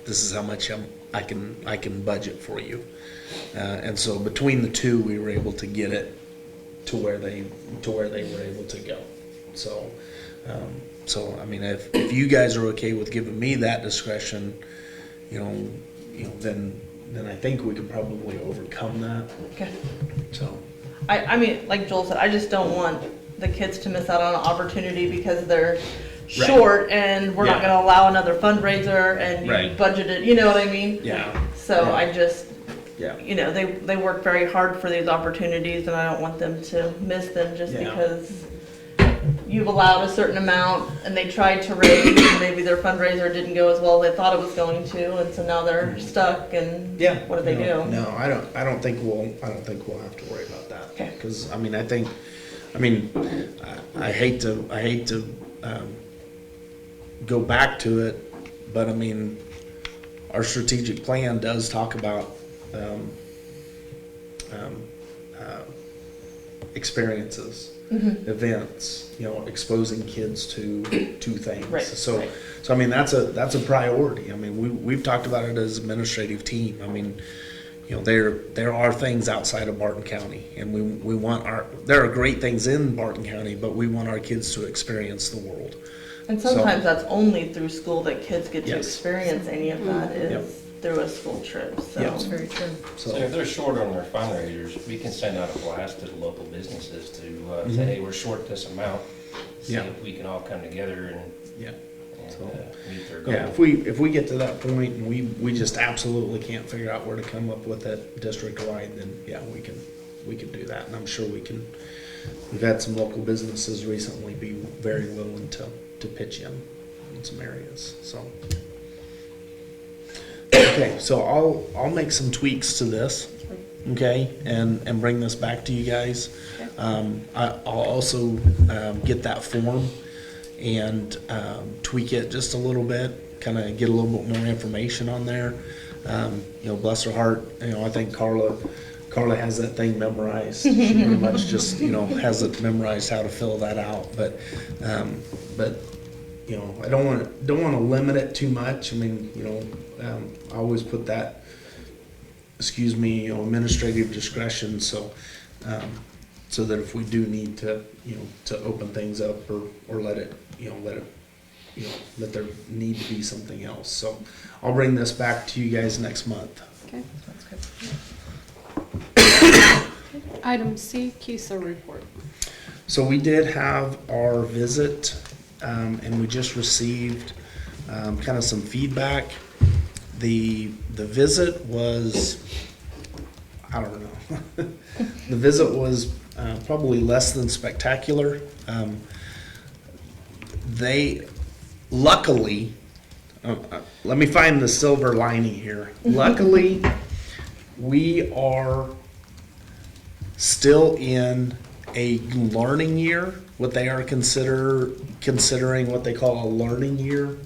this is how much I can budget for you. And so between the two, we were able to get it to where they were able to go. So, So, I mean, if you guys are okay with giving me that discretion, then I think we could probably overcome that, Okay. so. I mean, like Joel said, I just don't want the kids to miss out on an opportunity because they're short and we're not Yeah. gonna allow another fundraiser and you Right. budgeted, you know what I mean? Yeah. So Yeah. I just, Yeah. they work very hard for these opportunities and I don't want them to miss them just Yeah. because you've allowed a certain amount and they tried to raise and maybe their fundraiser didn't go as well as they thought it was going to, and so now they're stuck and Yeah. what do they do? No, I don't think we'll have to worry about that. Okay. Cause I hate to go back to it, but I mean, our strategic plan does talk about, experiences, events, exposing kids to things. Right, So, right. so I mean, that's a priority. I mean, we've talked about it as administrative team. I mean, there are things outside of Barton County, and we want there are great things in Barton County, but we want our kids to experience the world. And sometimes that's only through school that kids get to Yes. experience any of that Yep. is through a school trip, so. Yep. Very true. So if they're short on their fundraisers, we can send out a blast to the local businesses to say, hey, we're short this amount. See Yeah. if we can all come together and Yeah. So, meet their goal. yeah, if we get to that point and we just absolutely can't figure out where to come up with it district-wide, then yeah, we can do that, and I'm sure we can. We've had some local businesses recently be very willing to pitch in some areas, so. Okay, so I'll make some tweaks to this, okay, and bring this back to you guys. I'll also get that form and tweak it just a little bit, kind of get a little bit more information on there. Bless her heart, I think Carla has that thing memorized. She pretty much just, has it memorized how to fill that out. But I don't want to limit it too much. I mean, I always put that, administrative discretion. So that if we do need to, to open things up or let there need to be something else. So I'll bring this back to you guys next month. Okay. That's good. Item C, KISA report. So we did have our visit, and we just received kind of some feedback. The visit was, I don't know, the visit was probably less than spectacular. They, luckily, let me find the silver lining here. Luckily, we are still in a learning year, what they are considering what they call a learning year.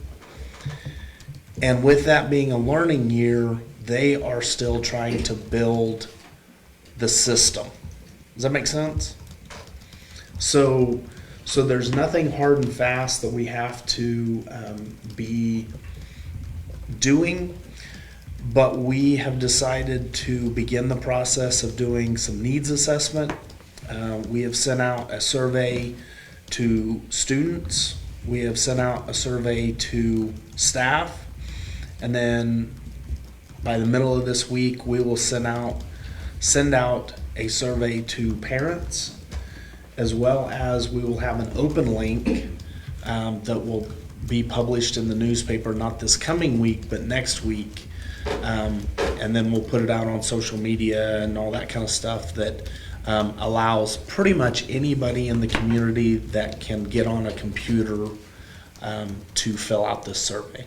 And with that being a learning year, they are still trying to build the system. Does that make sense? So there's nothing hard and fast that we have to be doing, but we have decided to begin the process of doing some needs assessment. We have sent out a survey to students. We have sent out a survey to staff. And then by the middle of this week, we will send out a survey to parents, as well as we will have an open link that will be published in the newspaper, not this coming week, but next week. And then we'll put it out on social media and all that kind of stuff that allows pretty much anybody in the community that can get on a computer to fill out this survey.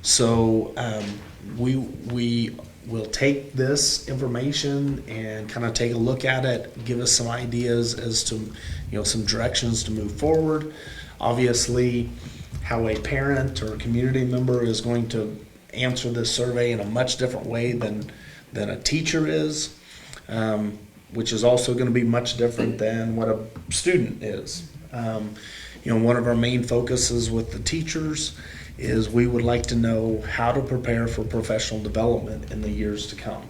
So we will take this information and kind of take a look at it, give us some ideas as to some directions to move forward. Obviously, how a parent or a community member is going to answer this survey in a much different way than a teacher is, which is also going to be much different than what a student is. One of our main focuses with the teachers is we would like to know how to prepare for professional development in the years to come.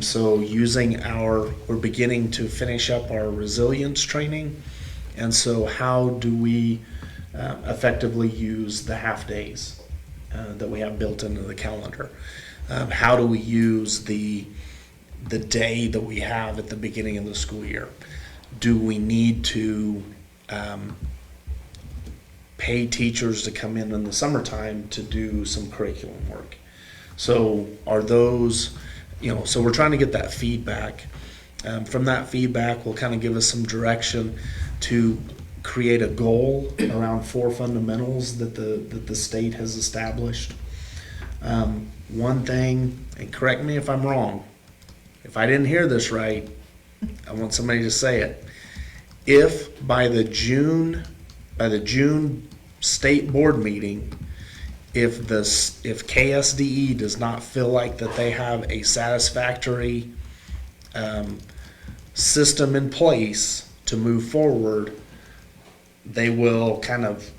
So we're beginning to finish up our resilience training. And so how do we effectively use the half days that we have built into the calendar? How do we use the day that we have at the beginning of the school year? Do we need to pay teachers to come in the summertime to do some curriculum work? So are those, so we're trying to get that feedback. From that feedback will kind of give us some direction to create a goal around 4 fundamentals that the state has established. One thing, and correct me if I'm wrong, if I didn't hear this right, I want somebody to say it. If by the June state board meeting, if KSDE does not feel like that they have a satisfactory system in place to move forward, they will kind of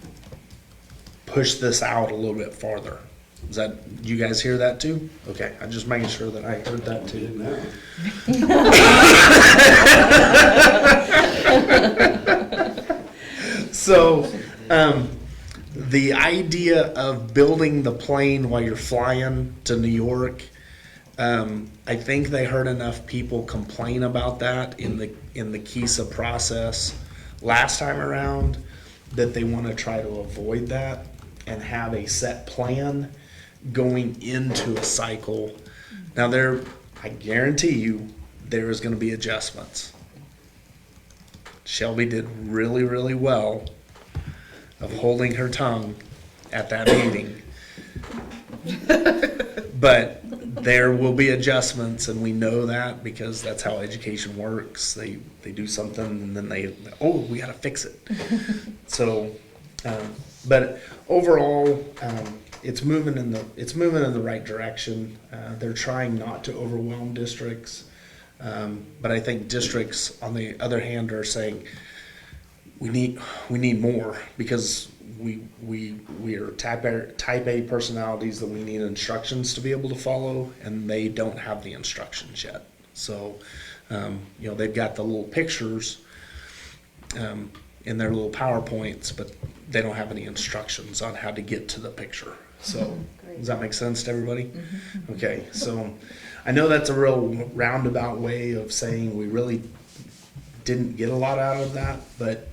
push this out a little bit farther. Is that, you guys hear that too? Okay, I'm just making sure that I heard that too. So, the idea of building the plane while you're flying to New York, I think they heard enough people complain about that in the KISA process last time around that they want to try to avoid that and have a set plan going into a cycle. Now I guarantee you there is going to be adjustments. Shelby did really, really well of holding her tongue at that meeting. But there will be adjustments, and we know that because that's how education works. They do something and then we got to fix it. So, but overall, it's moving in the right direction. They're trying not to overwhelm districts, but I think districts, on the other hand, are saying we need more because we are type A personalities that we need instructions to be able to follow, and they don't have the instructions yet. So, they've got the little pictures in their little PowerPoints, but they don't have any instructions on how to get to the picture. So, does that make sense to everybody? Mm-hmm. Okay, so I know that's a real roundabout way of saying we really didn't get a lot out of that, but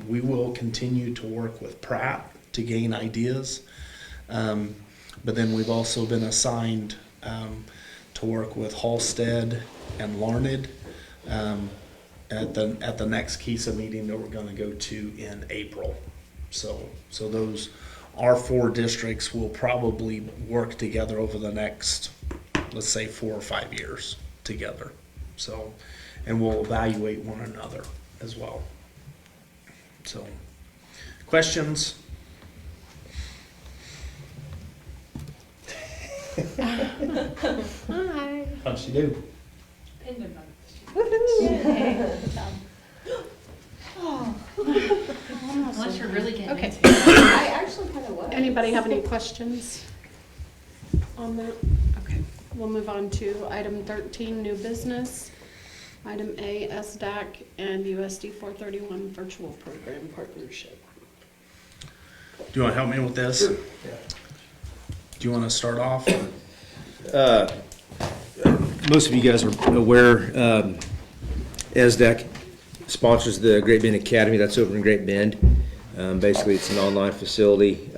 we will continue to work with Pratt to gain ideas. But then we've also been assigned to work with Halstead and Larned at the next KISA meeting that we're going to go to in April. So those, our 4 districts will probably work together over the next, let's say, 4 or 5 years together. So, and we'll evaluate one another as well. So, questions? Hi. How'd she do? Unless you're really getting Okay. into it. I actually kind of was. Anybody have any questions on that? Okay, we'll move on to item 13, new business. Item A, SDAC and USD 431 virtual program partnership. Do you want to help me with this? Sure. Yeah. Do you want to start off? Most of you guys are aware, SDAC sponsors the Great Bend Academy. That's over in Great Bend. Basically, it's an online facility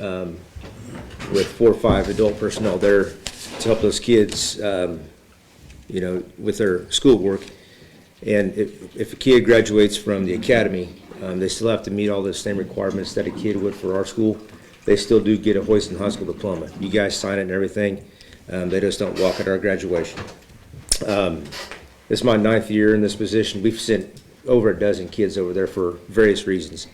with 4 or 5 adult personnel there to help those kids, with their schoolwork. And if a kid graduates from the academy, they still have to meet all the same requirements that a kid would for our school. They still do get a Hoisington High School diploma. You guys sign it and everything. They just don't walk at our graduation. This is my 9th year in this position. We've sent over a dozen kids over there for various reasons.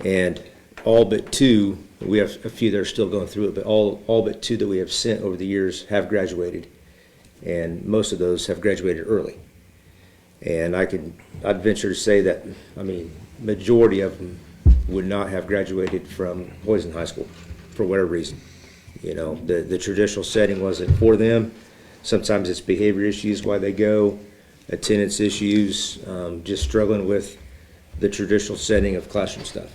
And all but 2, we have a few that are still going through it, but all but 2 that we have sent over the years have graduated. And most of those have graduated early. And I'd venture to say that, majority of them would not have graduated from Hoisington High School for whatever reason. The traditional setting wasn't for them. Sometimes it's behavior issues why they go, attendance issues, just struggling with the traditional setting of classroom stuff.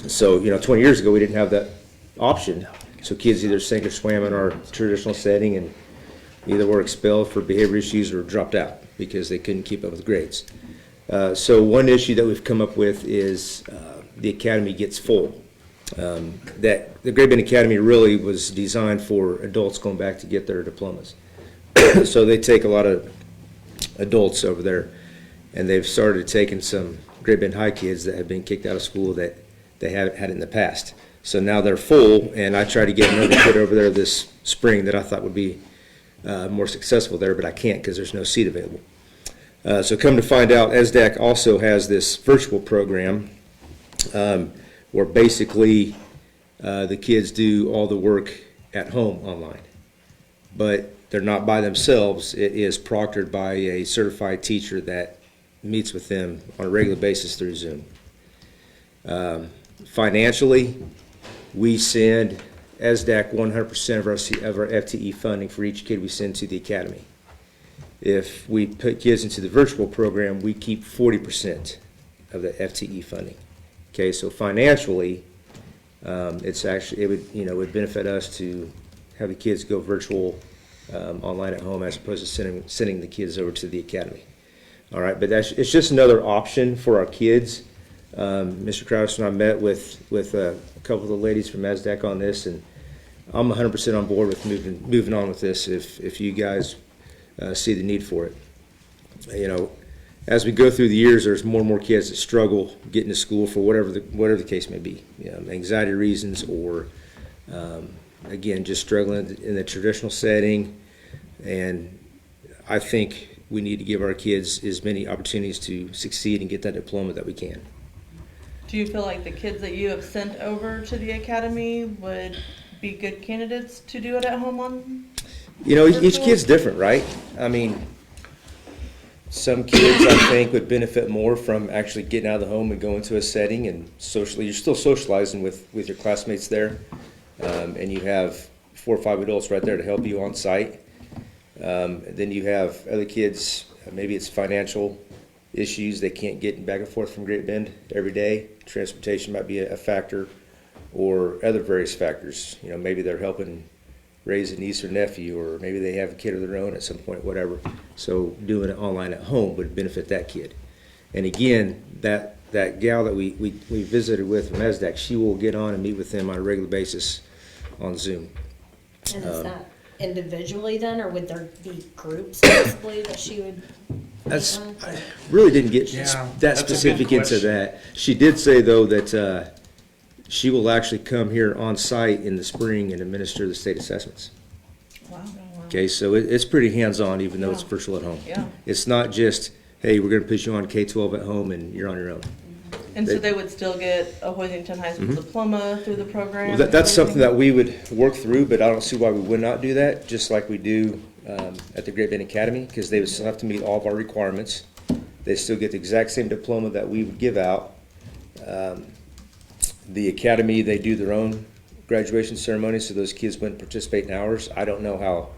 So, 20 years ago, we didn't have that option. So kids either sank or swam in our traditional setting and either were expelled for behavior issues or dropped out because they couldn't keep up with grades. So one issue that we've come up with is the academy gets full. That the Great Bend Academy really was designed for adults going back to get their diplomas. So they take a lot of adults over there, and they've started taking some Great Bend High kids that have been kicked out of school that they haven't had in the past. So now they're full, and I tried to get another kid over there this spring that I thought would be more successful there, but I can't because there's no seat available. So come to find out, SDAC also has this virtual program where basically the kids do all the work at home online. But they're not by themselves. It is proctored by a certified teacher that meets with them on a regular basis through Zoom. Financially, we send SDAC 100% of our FTE funding for each kid we send to the academy. If we put kids into the virtual program, we keep 40% of the FTE funding. Okay, so financially, it would benefit us to have the kids go virtual online at home as opposed to sending the kids over to the academy. All right, but it's just another option for our kids. Mr. Krause and I met with a couple of the ladies from SDAC on this, and I'm 100% on board with moving on with this if you guys see the need for it. As we go through the years, there's more and more kids that struggle getting to school for whatever the case may be, anxiety reasons or again just struggling in the traditional setting. And I think we need to give our kids as many opportunities to succeed and get that diploma that we can. Do you feel like the kids that you have sent over to the academy would be good candidates to do it at home on? Each kid's different, right? I mean, some kids I think would benefit more from actually getting out of the home and going to a setting and socially. You're still socializing with your classmates there, and you have 4 or 5 adults right there to help you on site. Then you have other kids, maybe it's financial issues. They can't get back and forth from Great Bend every day. Transportation might be a factor, or other various factors. Maybe they're helping raise a niece or nephew, or maybe they have a kid of their own at some point, whatever. So doing it online at home would benefit that kid. And again, that gal that we visited with from SDAC, she will get on and meet with them on a regular basis on Zoom. And is that individually then, or would there be groups possibly that she would? I really didn't get that specific into that. She did say though that she will actually come here on site in the spring and administer the state assessments. Wow. Okay, so it's pretty hands-on even though it's virtual at home. Yeah. It's not just, hey, we're going to put you on K-12 at home and you're on your own. And so they would still get a Hoisington High School diploma through the program? Well, that's something that we would work through, but I don't see why we would not do that, just like we do at the Great Bend Academy, because they would still have to meet all of our requirements. They still get the exact same diploma that we would give out. The academy, they do their own graduation ceremony, so those kids wouldn't participate in ours. I don't know how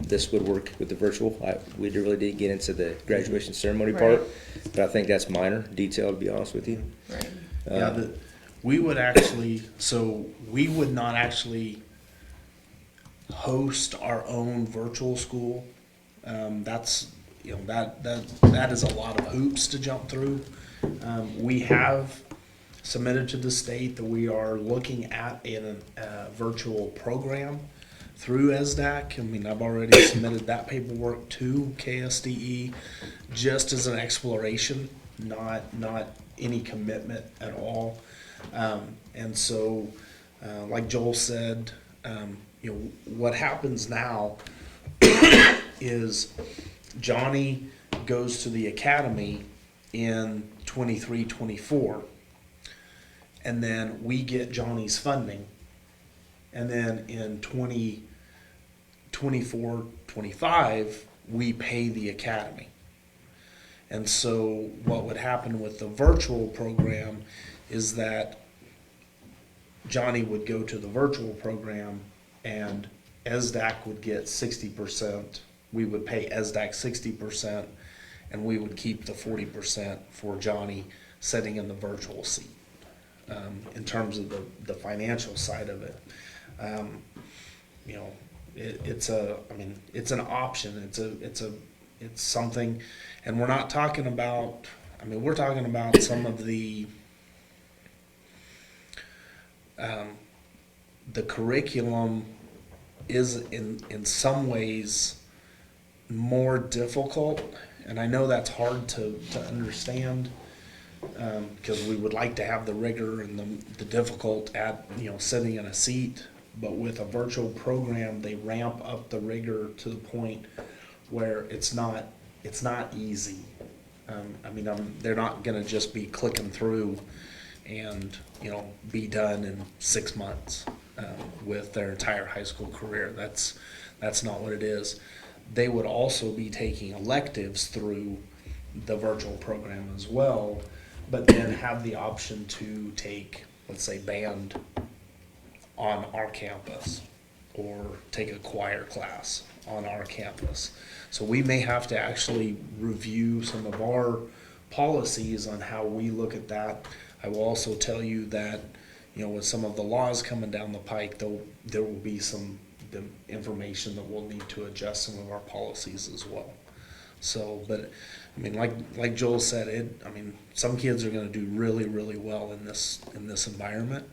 this would work with the virtual. We really didn't get into the graduation ceremony part, but I think that's minor detail, to be honest with you. Right. We would not actually host our own virtual school. That is a lot of hoops to jump through. We have submitted to the state that we are looking at in a virtual program through SDAC. I mean, I've already submitted that paperwork to KSDE just as an exploration, not any commitment at all. And so, like Joel said, what happens now is Johnny goes to the academy in 23-24, and then we get Johnny's funding, and then in 24-25 we pay the academy. And so what would happen with the virtual program is that Johnny would go to the virtual program and SDAC would get 60%. We would pay SDAC 60%, and we would keep the 40% for Johnny sitting in the virtual seat. in terms of the financial side of it. You know, it's an option. It's something, and we're not talking about. I mean, we're talking about some of the curriculum is in some ways more difficult, and I know that's hard to understand, because we would like to have the rigor and the difficult at, you know, sitting in a seat, but with a virtual program they ramp up the rigor to the point where it's not easy. I mean, they're not gonna just be clicking through and, you know, be done in 6 months with their entire high school career. That's not what it is. They would also be taking electives through the virtual program as well, but then have the option to take, let's say, band on our campus, or take a choir class on our campus. So we may have to actually review some of our policies on how we look at that. I will also tell you that, you know, with some of the laws coming down the pike, there will be the information that we'll need to adjust some of our policies as well. So, but I mean, like Joel said, I mean, some kids are going to do really, really well in this environment.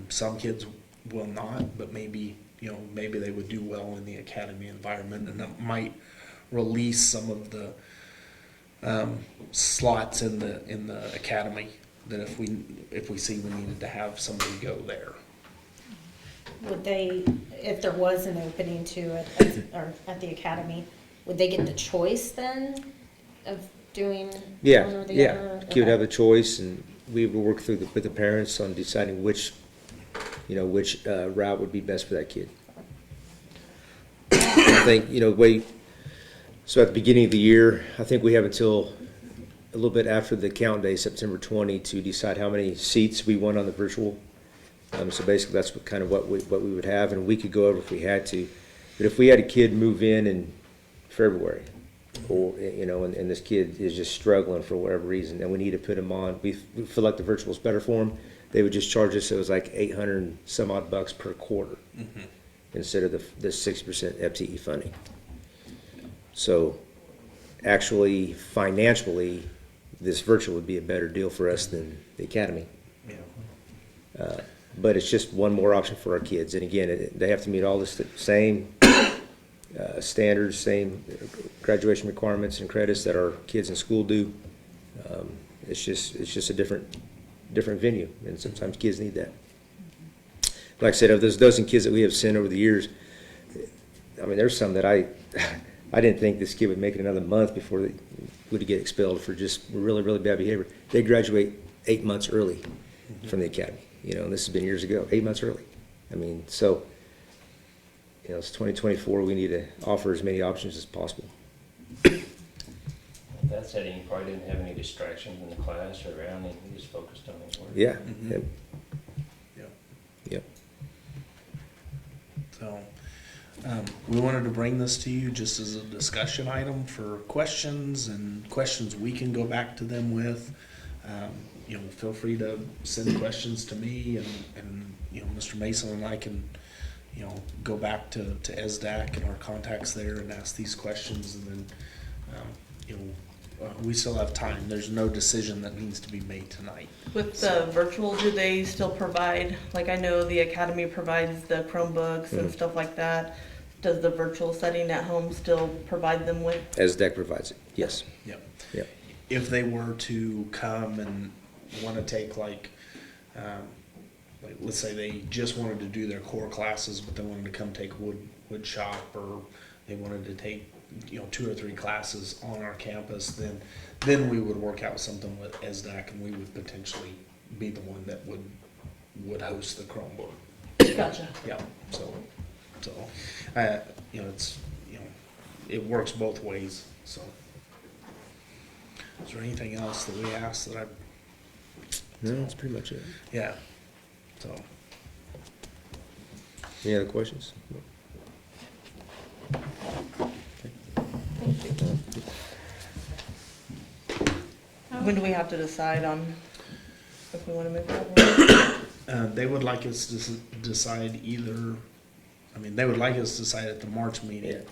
Some kids will not, but maybe they would do well in the academy environment, and that might release some of the slots in the academy, that if we see we needed to have somebody go there. Would they, if there was an opening to it, or at the academy, would they get the choice then of doing one or the other? Kid would have a choice, and we would work through with the parents on deciding which route would be best for that kid. I think, so at the beginning of the year, I think we have until a little bit after the count day, September 20, to decide how many seats we want on the virtual. So basically that's what we would have, and we could go over if we had to. But if we had a kid move in February, or and this kid is just struggling for whatever reason, and we need to put him on, we feel like the virtual is better for him, they would just charge us, it was like 800 some odd bucks per quarter, instead of the 6% FTE funding. So actually, financially, this virtual would be a better deal for us than the academy. Yeah. But it's just one more option for our kids. And again, they have to meet all the same standards, same graduation requirements and credits that our kids in school do. It's just a different venue, and sometimes kids need that. Like I said, of those dozen kids that we have sent over the years, I mean, there's some that I didn't think this kid would make it another month before they would get expelled for just really, really bad behavior. They graduate 8 months early from the academy. And this has been years ago, 8 months early. I mean, so, it's 2024, we need to offer as many options as possible. That said, he probably didn't have any distractions in the class or around him, he just focused on his work. Yeah. Mm-hmm. Yep. So, we wanted to bring this to you just as a discussion item for questions we can go back to them with. Feel free to send questions to me, and Mr. Mason and I can, go back to SDAC and our contacts there and ask these questions, and then, we still have time. There's no decision that needs to be made tonight. With the virtual, do they still provide, like I know the academy provides the Chromebooks and stuff like that. Does the virtual setting at home still provide them with? SDAC provides it, yes. Yep. Yep. If they were to come and want to take like let's say they just wanted to do their core classes, but they wanted to come take wood shop, or they wanted to take 2 or 3 classes on our campus, then we would work out something with SDAC, and we would potentially be the one that would host the Chromebook. Gotcha. Yeah. So it's it works both ways. So is there anything else that we asked that No, that's pretty much it. yeah. So Any other questions? When do we have to decide on if we you wanna move that? They would like us to decide either, I mean, they would like us to decide at the March meeting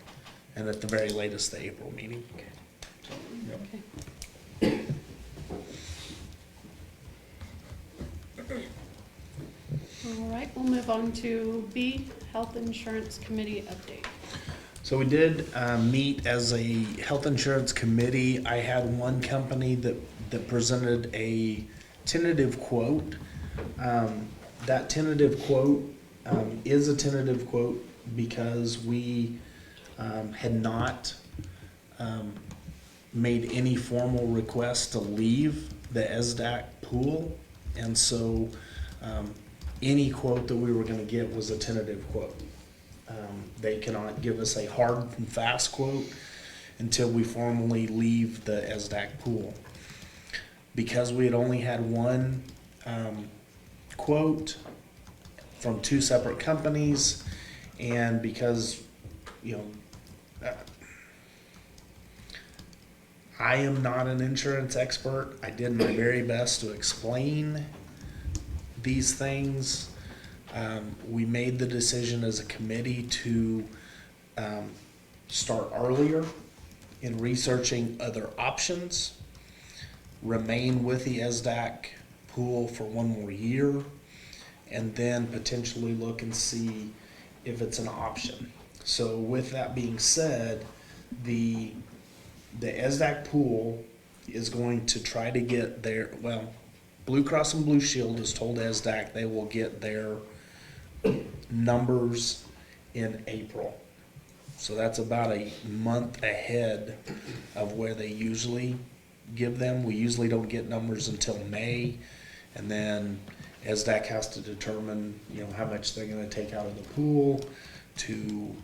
and at the very latest, the April meeting. Okay. All right, we'll move on to B, Health Insurance Committee update. So we did meet as a health insurance committee. I had one company that presented a tentative quote. That tentative quote is a tentative quote because we had not made any formal request to leave the SDAC pool. And so any quote that we were going to get was a tentative quote. They cannot give us a hard and fast quote until we formally leave the SDAC pool. Because we had only had one quote from two separate companies, and because, you know, I am not an insurance expert, I did my very best to explain these things. We made the decision as a committee to start earlier in researching other options, remain with the SDAC pool for one more year, and then potentially look and see if it's an option. So with that being said, the SDAC pool is going to try to get their, well, Blue Cross and Blue Shield has told SDAC they will get their numbers in April. So that's about a month ahead of where they usually give them. We usually don't get numbers until May, and then SDAC has to determine, you know, how much they're going to take out of the pool to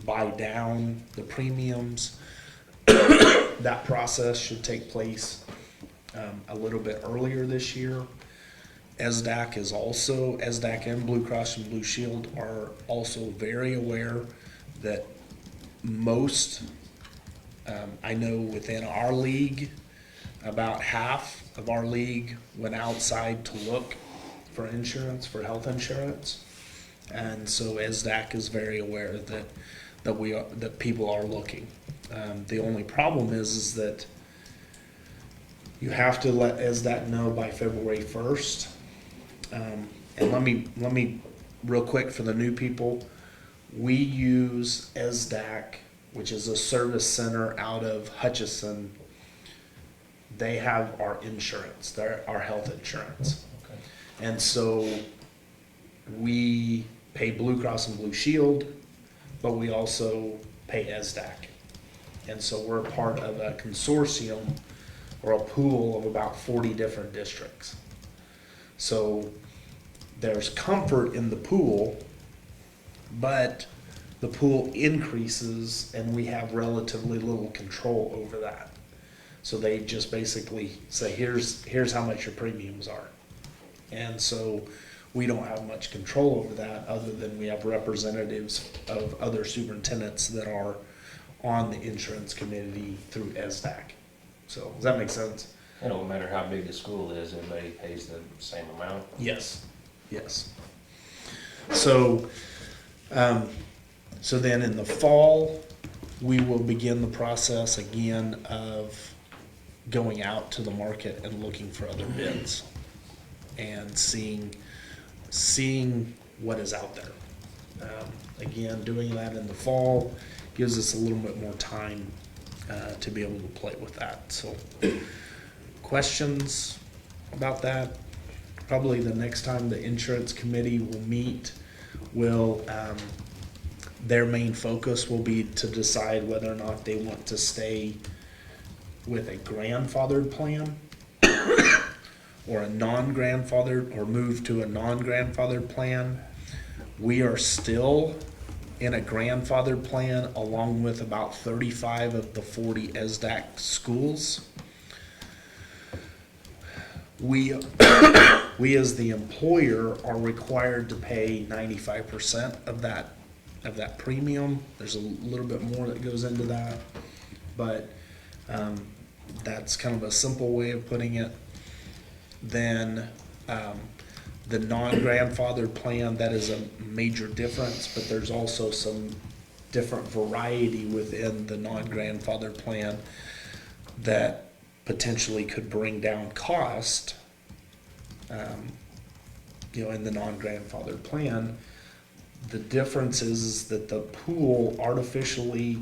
buy down the premiums. That process should take place a little bit earlier this year. SDAC and Blue Cross and Blue Shield are also very aware that most, I know within our league, about half of our league went outside to look for insurance, for health insurance. And so SDAC is very aware that people are looking. The only problem is that you have to let SDAC know by February 1st. And let me real quick for the new people, we use SDAC, which is a service center out of Hutchinson. They have our insurance, our health insurance. Okay. And so we pay Blue Cross and Blue Shield, but we also pay SDAC. And so we're part of a consortium or a pool of about 40 different districts. So there's comfort in the pool, but the pool increases and we have relatively little control over that. So they just basically say, here's how much your premiums are. And so we don't have much control over that other than we have representatives of other superintendents that are on the insurance committee through SDAC. So does that make sense? It don't matter how big the school is, everybody pays the same amount. Yes, yes. So, so then in the fall, we will begin the process again of going out to the market and looking for other bids and seeing what is out there. Again, doing that in the fall gives us a little bit more time to be able to play with that. So, questions about that? Probably the next time the insurance committee will meet, their main focus will be to decide whether or not they want to stay with a grandfathered plan or a non-grandfathered, or move to a non-grandfathered plan. We are still in a grandfathered plan along with about 35 of the 40 SDAC schools. We as the employer are required to pay 95% of that premium. There's a little bit more that goes into that, but that's kind of a simple way of putting it. Then The non-grandfathered plan, that is a major difference, but there's also some different variety within the non-grandfathered plan that potentially could bring down cost, in the non-grandfathered plan. The difference is that the pool artificially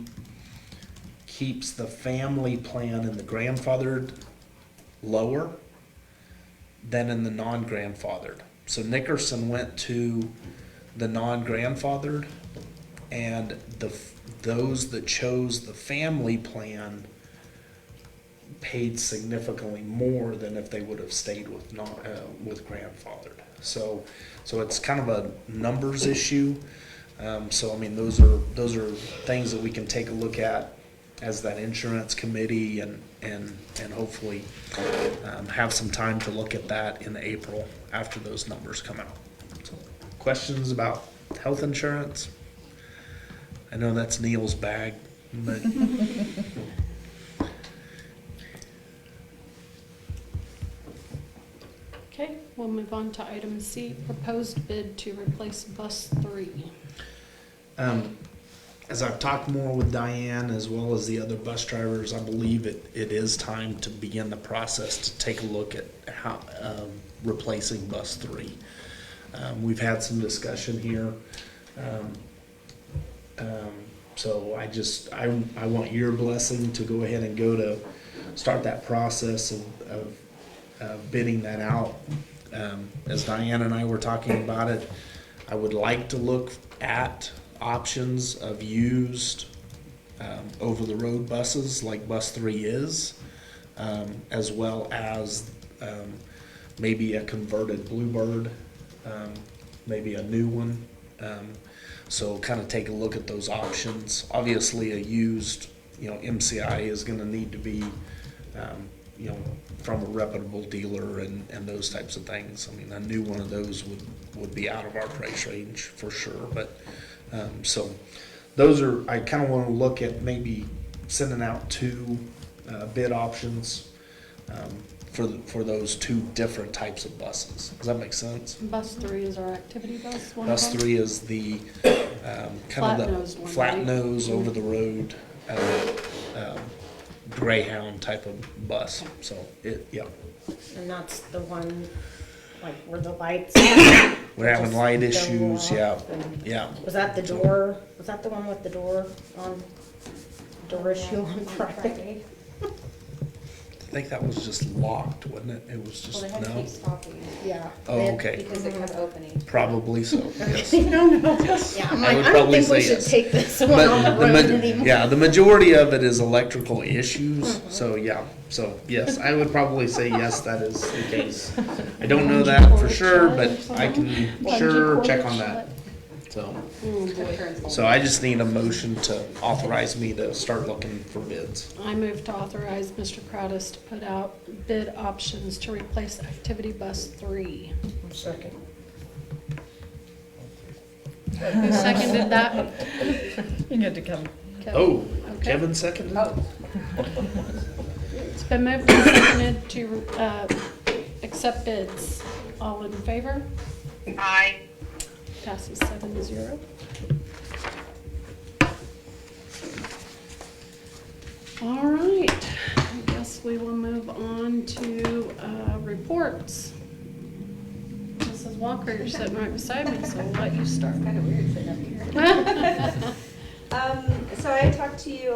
keeps the family plan in the grandfathered lower than in the non-grandfathered. So Nickerson went to the non-grandfathered, and those that chose the family plan paid significantly more than if they would have stayed with with grandfathered. So it's kind of a numbers issue. So I mean, those are things that we can take a look at as that insurance committee, and hopefully have some time to look at that in April after those numbers come out. So, questions about health insurance? I know that's Neil's bag, but Okay, we'll move on to item C, proposed bid to replace bus 3. As I've talked more with Diane as well as the other bus drivers, I believe it is time to begin the process to take a look at how replacing bus 3. We've had some discussion here. So I want your blessing to go ahead and start that process of bidding that out. As Diane and I were talking about it, I would like to look at options of used over-the-road buses like bus 3 is, as well as maybe a converted Bluebird, maybe a new one. So kind of take a look at those options. Obviously a used, MCI is going to need to be, from a reputable dealer and those types of things. I mean, a new one of those would be out of our price range for sure. But so those are, I kind of want to look at maybe sending out 2 bid options for those 2 different types of buses. Does that make sense? Bus 3 is our activity bus. Bus 3 is the kind of the flat nose over the road Greyhound type of bus. So yeah. And that's the one, like, where the lights. We're having light go issues, off yeah, and- yeah. Was that the door, was that the one with the door issue on Friday? I think that was just locked, wasn't it? It was just, Well, they had to no? keep stopping Yeah. Oh, okay. because it kept opening. Probably so, yes. No, no. Yes. Yeah, I'm I like, would I don't probably think we say should yes. take this one But on the the road ma- anymore. yeah, the majority of it is electrical issues, so yeah. So yes, I would probably say yes, that is the case. I don't know that for sure, but I can sure check on that. So I just need a motion to authorize me to start looking for bids. I move to authorize Mr. Crowdis to put out bid options to replace activity bus 3. Second. Who seconded that? You get to come. Kevin. Oh, Okay. Kevin seconded? It's been moved and seconded to accept bids. All in favor? Aye. Passes 7-0. All right, I guess we will move on to reports. Mrs. Walker, you're sitting right beside me, so we'll let you start. Kind of weird sitting up here. So I talked to you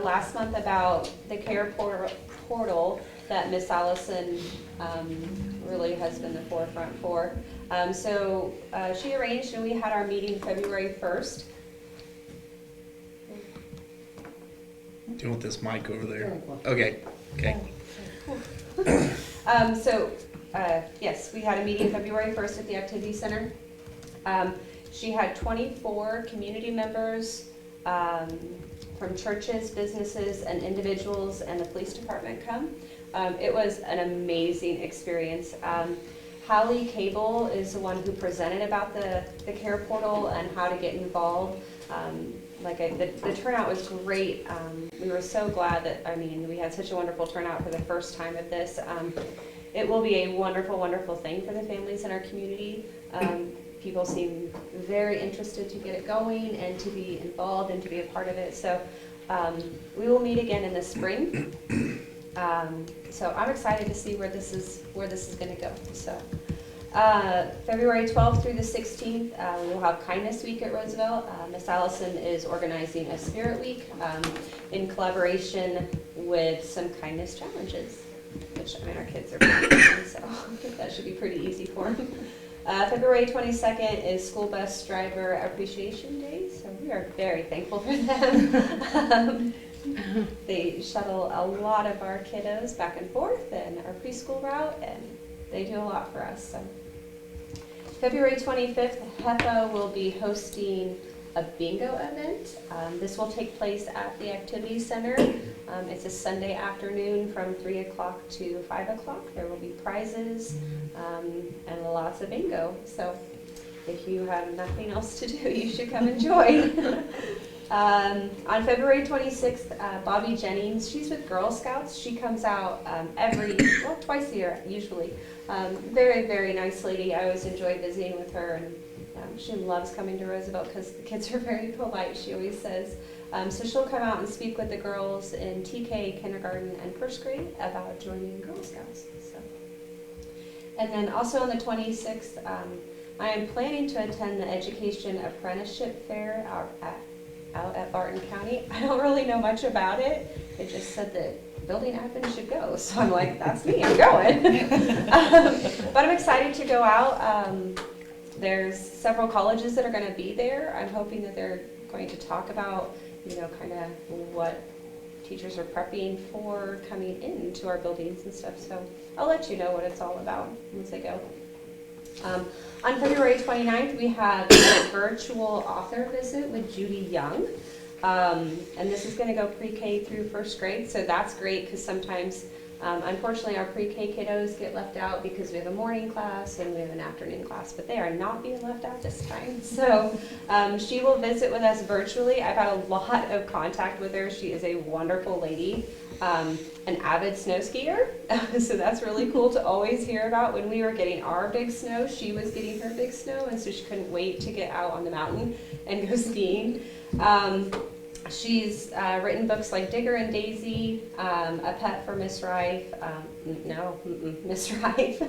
last month about the care portal that Miss Allison really has been the forefront for. So she arranged, and we had our meeting February 1st. Do you want this mic over there? Okay, okay. Yes, we had a meeting February 1st at the Activity Center. She had 24 community members from churches, businesses, and individuals, and the police department come. It was an amazing experience. Holly Cable is the one who presented about the care portal and how to get involved. The turnout was great. We were so glad that, we had such a wonderful turnout for the first time of this. it will be a wonderful, wonderful thing for the families in our community. People seem very interested to get it going and to be involved and to be a part of it. So we will meet again in the spring. So I'm excited to see where this is going to go. So February 12th through the 16th, we'll have Kindness Week at Roosevelt. Miss Allison is organizing a Spirit Week in collaboration with some kindness challenges, which I mean our kids are pretty fun, so that should be pretty easy for them. February 22nd is School Bus Driver Appreciation Day, so we are very thankful for them. They shuttle a lot of our kiddos back and forth and our preschool route, and they do a lot for us. So, February 25th, HEFA will be hosting a bingo event. This will take place at the Activity Center. It's a Sunday afternoon from 3 o'clock to 5 o'clock. There will be prizes and lots of bingo. So if you have nothing else to do, you should come and join. On February 26th, Bobby Jennings, she's with Girl Scouts. She comes out twice a year usually. Very, very nice lady. I always enjoy visiting with her, and she loves coming to Roosevelt because the kids are very polite, she always says. So she'll come out and speak with the girls in TK, kindergarten, and first grade about joining Girl Scouts. So. And then also on the 26th, I am planning to attend the Education Apprenticeship Fair out at Barton County. I don't really know much about it. It just said that building admin should go. So I'm like, that's me, I'm going. But I'm excited to go out. There's several colleges that are going to be there. I'm hoping that they're going to talk about, kind of what teachers are prepping for coming into our buildings and stuff. So I'll let you know what it's all about once I go. On February 29th, we have a virtual author visit with Judy Young. And this is going to go pre-K through first grade, so that's great because sometimes, unfortunately, our pre-K kiddos get left out because we have a morning class and we have an afternoon class, but they are not being left out this time. So she will visit with us virtually. I've had a lot of contact with her. She is a wonderful lady. An avid snow skier, so that's really cool to always hear about. When we were getting our big snow, she was getting her big snow, and so she couldn't wait to get out on the mountain and go skiing. She's written books like Digger and Daisy, A Pet for Miss Rife, Miss Rife,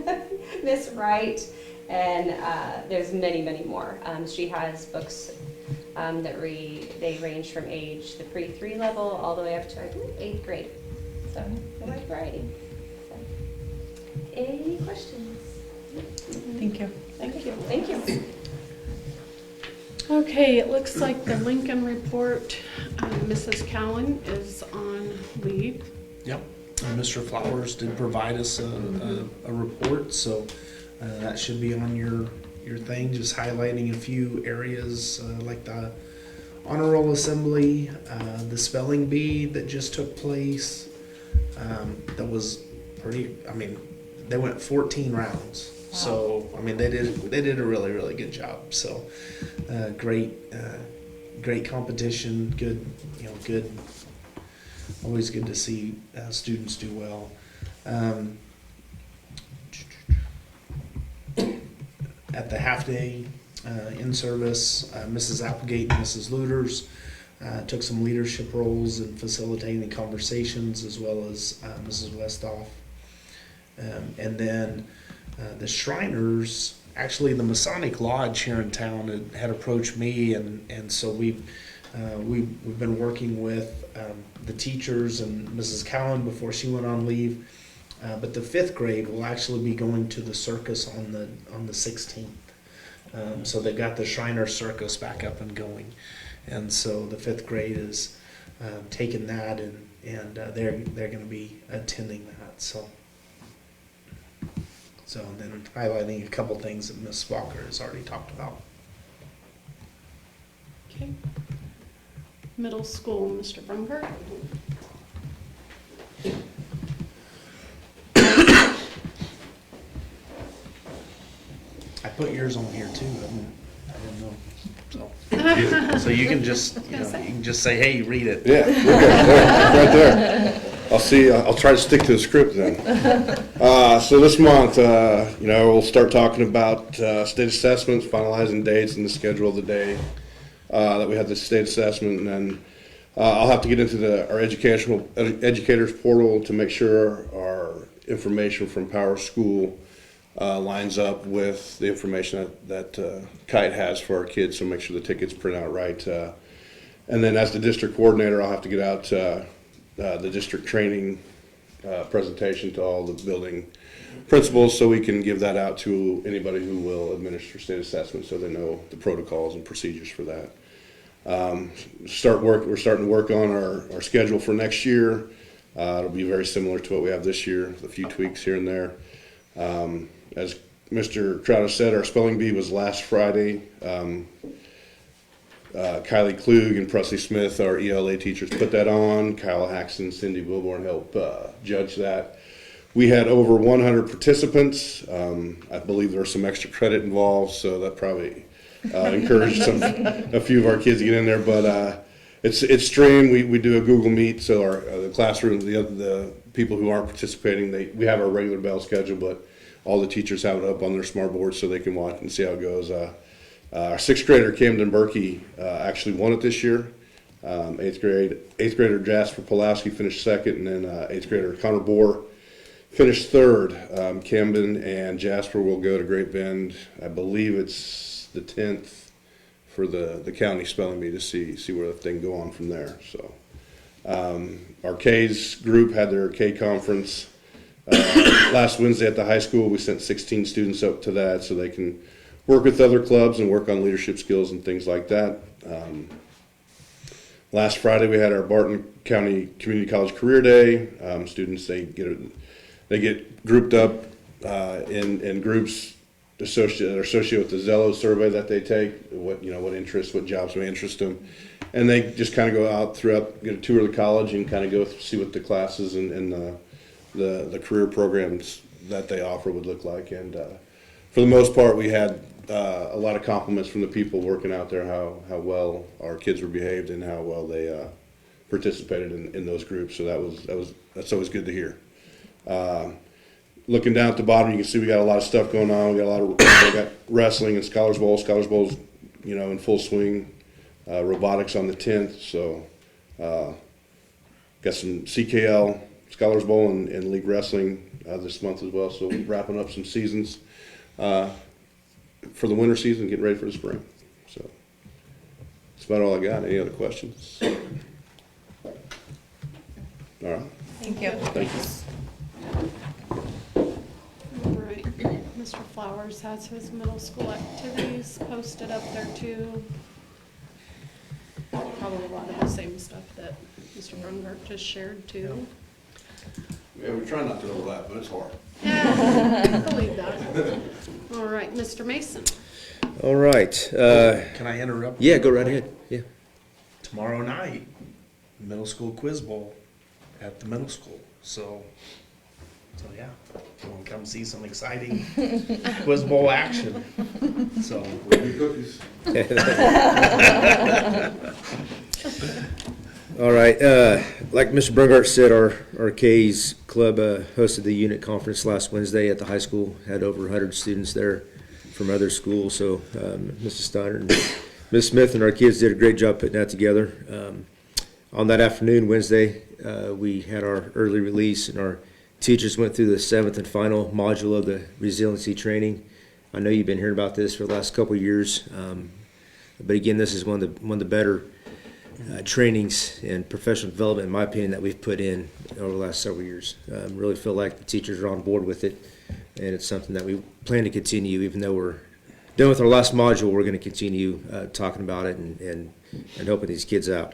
Miss Wright, and there's many, many more. She has books that they range from age the pre-3 level all the way up to, I believe, 8th grade. So, a wide variety. So, any questions? Thank you. Thank you. Thank you. Okay, it looks like the Lincoln report, Mrs. Cowan is on leave. Yep. Mr. Flowers did provide us a report, so that should be on your thing, just highlighting a few areas like the honor roll assembly, the spelling bee that just took place. That was pretty, they went 14 rounds. Wow. So, they did a really, really good job. So, great competition, good, always good to see students do well. At the half day in service, Mrs. Applegate and Mrs. Luders took some leadership roles in facilitating conversations, as well as Mrs. Westhoff. And then the Shriners, actually the Masonic Lodge here in town had approached me, and so we've been working with the teachers and Mrs. Cowan before she went on leave. But the 5th grade will actually be going to the circus on the 16th. So they've got the Shriner Circus back up and going, and so the 5th grade is taking that, and they're going to be attending that. So and then highlighting a couple things that Ms. Walker has already talked about. Okay. Middle school, Mr. Brumberg. I put yours on here too. I didn't know. So you can just you can just say, hey, read it. Yeah, right there. I'll try to stick to the script then. So this month, we'll start talking about state assessments, finalizing dates and the schedule of the day that we have the state assessment, and then I'll have to get into our educators portal to make sure our information from Power School lines up with the information that Kite has for our kids, so make sure the tickets print out right. And then as the district coordinator, I'll have to get out the district training presentation to all the building principals so we can give that out to anybody who will administer state assessment so they know the protocols and procedures for that. We're starting to work on our schedule for next year. It'll be very similar to what we have this year, with a few tweaks here and there. As Mr. Crowder said, our spelling bee was last Friday. Kylie Klug and Presley Smith, our ELA teachers, put that on. Kyle Haxton, Cindy Wilborn helped judge that. We had over 100 participants. I believe there was some extra credit involved, so that probably encouraged a few of our kids to get in there. But it's streamed. We do a Google Meet, so the classroom, the people who aren't participating, we have our regular bell schedule, but all the teachers have it up on their smart boards so they can watch and see how it goes. Our sixth grader, Camden Berkey, actually won it this year. Eighth grader Jasper Pulaski finished second, and then eighth grader Connor Bohr finished third. Camden and Jasper will go to Great Bend. I believe it's the 10th for the county spelling bee to see where the thing go on from there. So our K's group had their K conference last Wednesday at the high school. We sent 16 students up to that so they can work with other clubs and work on leadership skills and things like that. Last Friday we had our Barton County Community College Career Day. Students they get grouped up in groups associated with the Zello survey that they take. What interests, what jobs may interest them, and they just kind of go out throughout, get a tour of the college and kind of go see what the classes and the career programs that they offer would look like. And for the most part, we had a lot of compliments from the people working out there, how well our kids were behaved and how well they participated in those groups. So that's always good to hear. Looking down at the bottom, you can see we got a lot of stuff going on. We got wrestling and Scholars Bowl. Scholars Bowl's in full swing. Robotics on the 10th. So got some CKL, Scholars Bowl, and League Wrestling this month as well. So wrapping up some seasons for the winter season, getting ready for the spring. So that's about all I got. Any other questions? All right. Thank you. Thank you. All right, Mr. Flowers has his middle school activities posted up there too. Probably a lot of the same stuff that Mr. Brungart just shared too. Yeah, we try not to overlap, but it's hard. Yeah, I believe that. All right, Mr. Mason. All right. Can I interrupt? Yeah, go right ahead. Yeah. Tomorrow night, middle school quiz bowl at the middle school. So yeah, you want to come see some exciting quiz bowl action. So we'll be cookies. All right. Like Mr. Brungart said, our K's club hosted the unit conference last Wednesday at the high school. Had over 100 students there from other schools. So Mrs. Steiner and Ms. Smith and our kids did a great job putting that together. On that afternoon, Wednesday, we had our early release, and our teachers went through the 7th and final module of the resiliency training. I know you've been hearing about this for the last couple of years, but again, this is one of the better trainings and professional development, in my opinion, that we've put in over the last several years. Really feel like the teachers are on board with it, and it's something that we plan to continue. Even though we're done with our last module, we're going to continue talking about it and helping these kids out.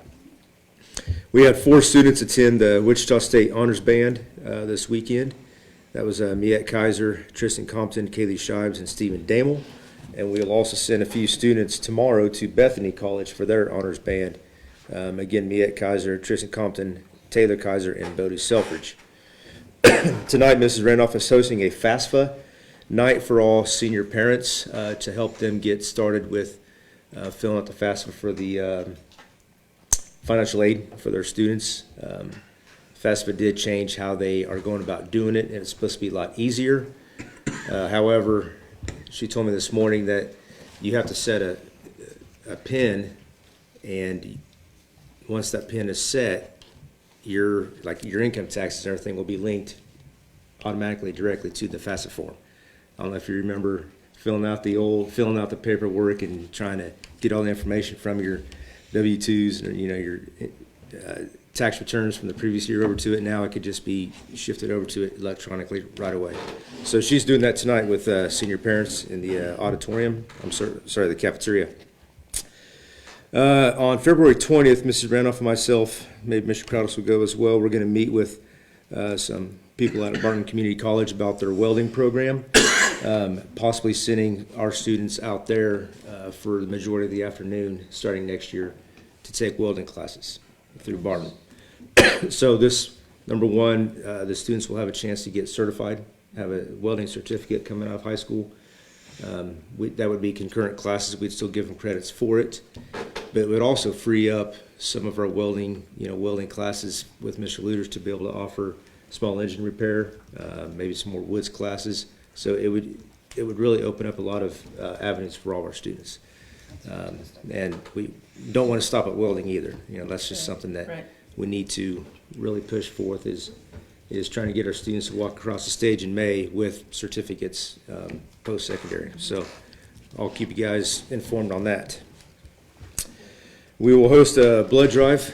We had 4 students attend the Wichita State Honors Band this weekend. That was Miette Kaiser, Tristan Compton, Kaylee Shives, and Stephen Damel. And we'll also send a few students tomorrow to Bethany College for their honors band. Again, Miette Kaiser, Tristan Compton, Taylor Kaiser, and Bodie Selfridge. Tonight, Mrs. Randolph is hosting a FAFSA night for all senior parents to help them get started with filling out the FAFSA for the financial aid for their students. FAFSA did change how they are going about doing it, and it's supposed to be a lot easier. However, she told me this morning that you have to set a pin, and once that pin is set, your income taxes and everything will be linked automatically directly to the FAFSA form. I don't know if you remember filling out the paperwork and trying to get all the information from your W-2s or, your tax returns from the previous year over to it. Now it could just be shifted over to it electronically right away. So she's doing that tonight with senior parents in the auditorium. The cafeteria. On February 20th, Mrs. Randolph and myself, maybe Mr. Crowdis will go as well. We're going to meet with some people out at Barton Community College about their welding program, possibly sending our students out there for the majority of the afternoon starting next year to take welding classes through Barton. So this, number one, the students will have a chance to get certified, have a welding certificate coming out of high school. That would be concurrent classes. We'd still give them credits for it, but it would also free up some of our welding classes with Mr. Luters to be able to offer small engine repair, maybe some more woods classes. So it would really open up a lot of avenues for all our students. And we don't want to stop at welding either. That's just something that we need to really push forth is trying to get our students to walk across the stage in May with certificates post-secondary. So I'll keep you guys informed on that. We will host a blood drive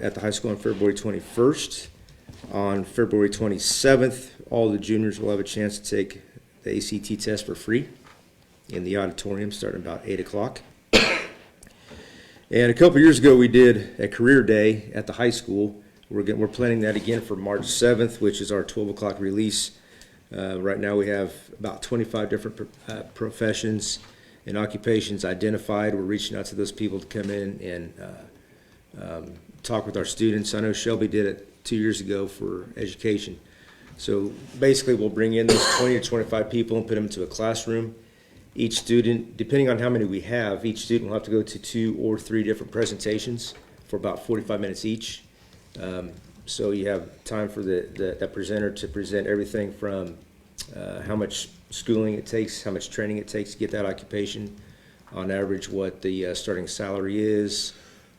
at the high school on February 21st. On February 27th, all the juniors will have a chance to take the ACT test for free in the auditorium starting about 8 o'clock. And a couple years ago, we did a career day at the high school. We're planning that again for March 7th, which is our 12 o'clock release. Right now, we have about 25 different professions and occupations identified. We're reaching out to those people to come in and talk with our students. I know Shelby did it 2 years ago for education. So basically, we'll bring in those 20 to 25 people and put them into a classroom. Each student, depending on how many we have, each student will have to go to 2 or 3 different presentations for about 45 minutes each. So you have time for the presenter to present everything from how much schooling it takes, how much training it takes to get that occupation, on average what the starting salary is,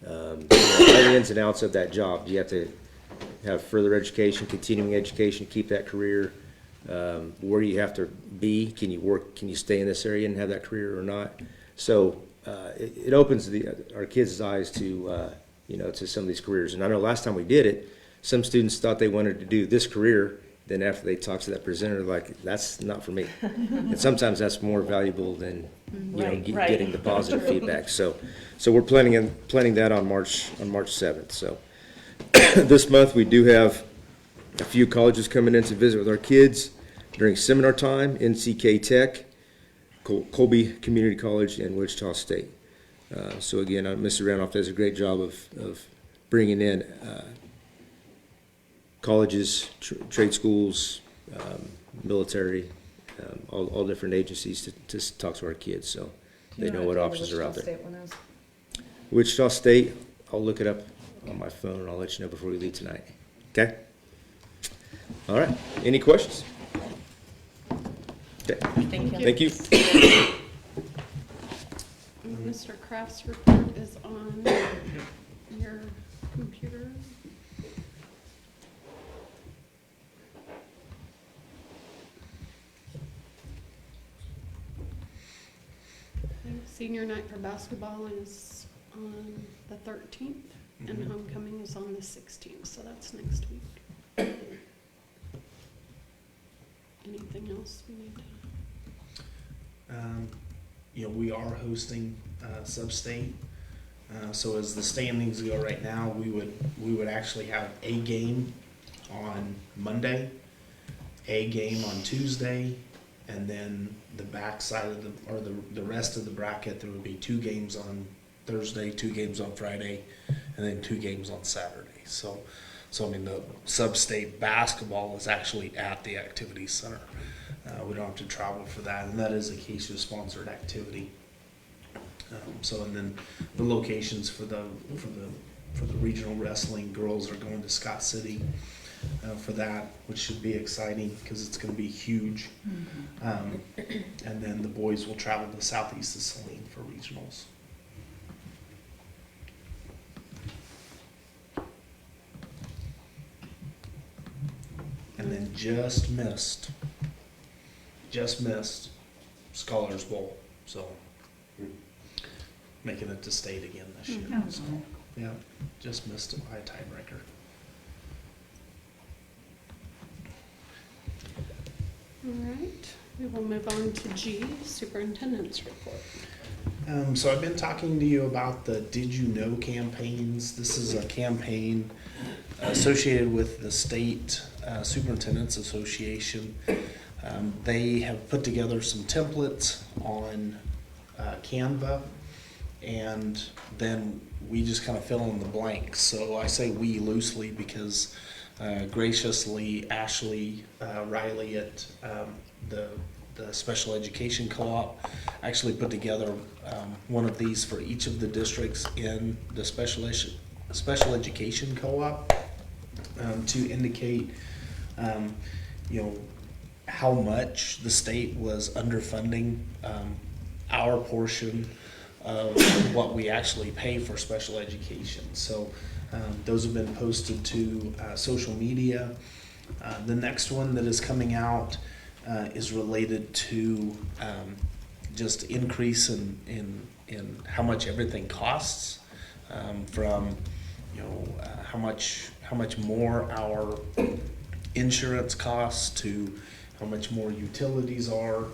all the ins and outs of that job. You have to have further education, continuing education, keep that career. Where do you have to be? Can you work? Can you stay in this area and have that career or not? So it opens our kids' eyes to to some of these careers. And I know last time we did it, some students thought they wanted to do this career. Then after they talked to that presenter, like, that's not for me. And sometimes that's more valuable than getting the positive feedback. So we're planning that on March 7th. So this month we do have a few colleges coming in to visit with our kids during seminar time: NCK Tech, Colby Community College, and Wichita State. So again, Mr. Randolph does a great job of bringing in colleges, trade schools, military, all different agencies to talk to our kids, so they know what options are out there. Wichita State, I'll look it up on my phone and I'll let you know before we leave tonight. Okay? All right. Any questions? Okay. Thank you. Mr. Kraft's report is on your computer. I think senior night for basketball is on the 13th, and homecoming is on the 16th, so that's next week. Anything else we need to? We are hosting sub-state. So as the standings go right now, we would actually have a game on Monday, a game on Tuesday, and then the backside of the rest of the bracket, there would be 2 games on Thursday, 2 games on Friday, and then 2 games on Saturday. So I mean, the sub-state basketball is actually at the activity center. We don't have to travel for that, and that is a CASU-sponsored activity. And then the locations for the regional wrestling, girls are going to Scott City, for that, which should be exciting because it's going to be huge. And then the boys will travel to southeast of Saline for regionals. And then just missed Scholars Bowl, so making it to state again this year. So, yeah, just missed it by a tiebreaker. All right, we will move on to G, Superintendent's Report. So I've been talking to you about the Did You Know campaigns. This is a campaign associated with the State Superintendent's Association. They have put together some templates on Canva, and then we just kind of fill in the blanks. So I say we loosely because graciously Ashley Riley at the Special Education Co-op actually put together one of these for each of the districts in the Special Education Co-op to indicate how much the state was underfunding our portion of what we actually pay for special education. So those have been posted to social media. The next one that is coming out is related to just increase in how much everything costs, from how much more our insurance costs to how much more utilities are,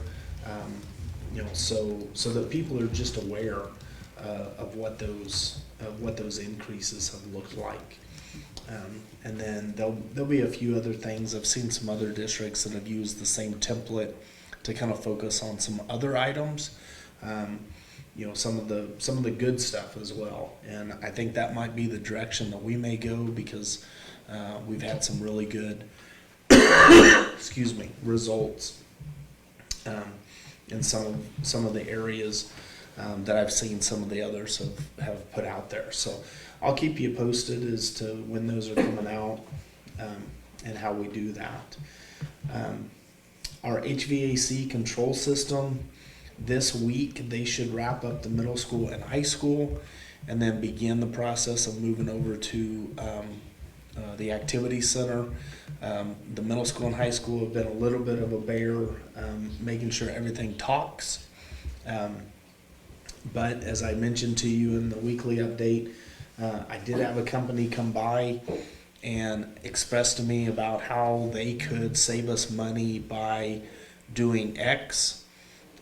so that people are just aware of what those increases have looked like. And then there'll be a few other things. I've seen some other districts that have used the same template to kind of focus on some other items, some of the good stuff as well. And I think that might be the direction that we may go, because we've had some really good results in some of the areas that I've seen some of the others have put out there. So I'll keep you posted as to when those are coming out and how we do that. Our HVAC control system, this week they should wrap up the middle school and high school and then begin the process of moving over to the activity center. The middle school and high school have been a little bit of a bear, making sure everything talks. But as I mentioned to you in the weekly update, I did have a company come by and express to me about how they could save us money by doing X.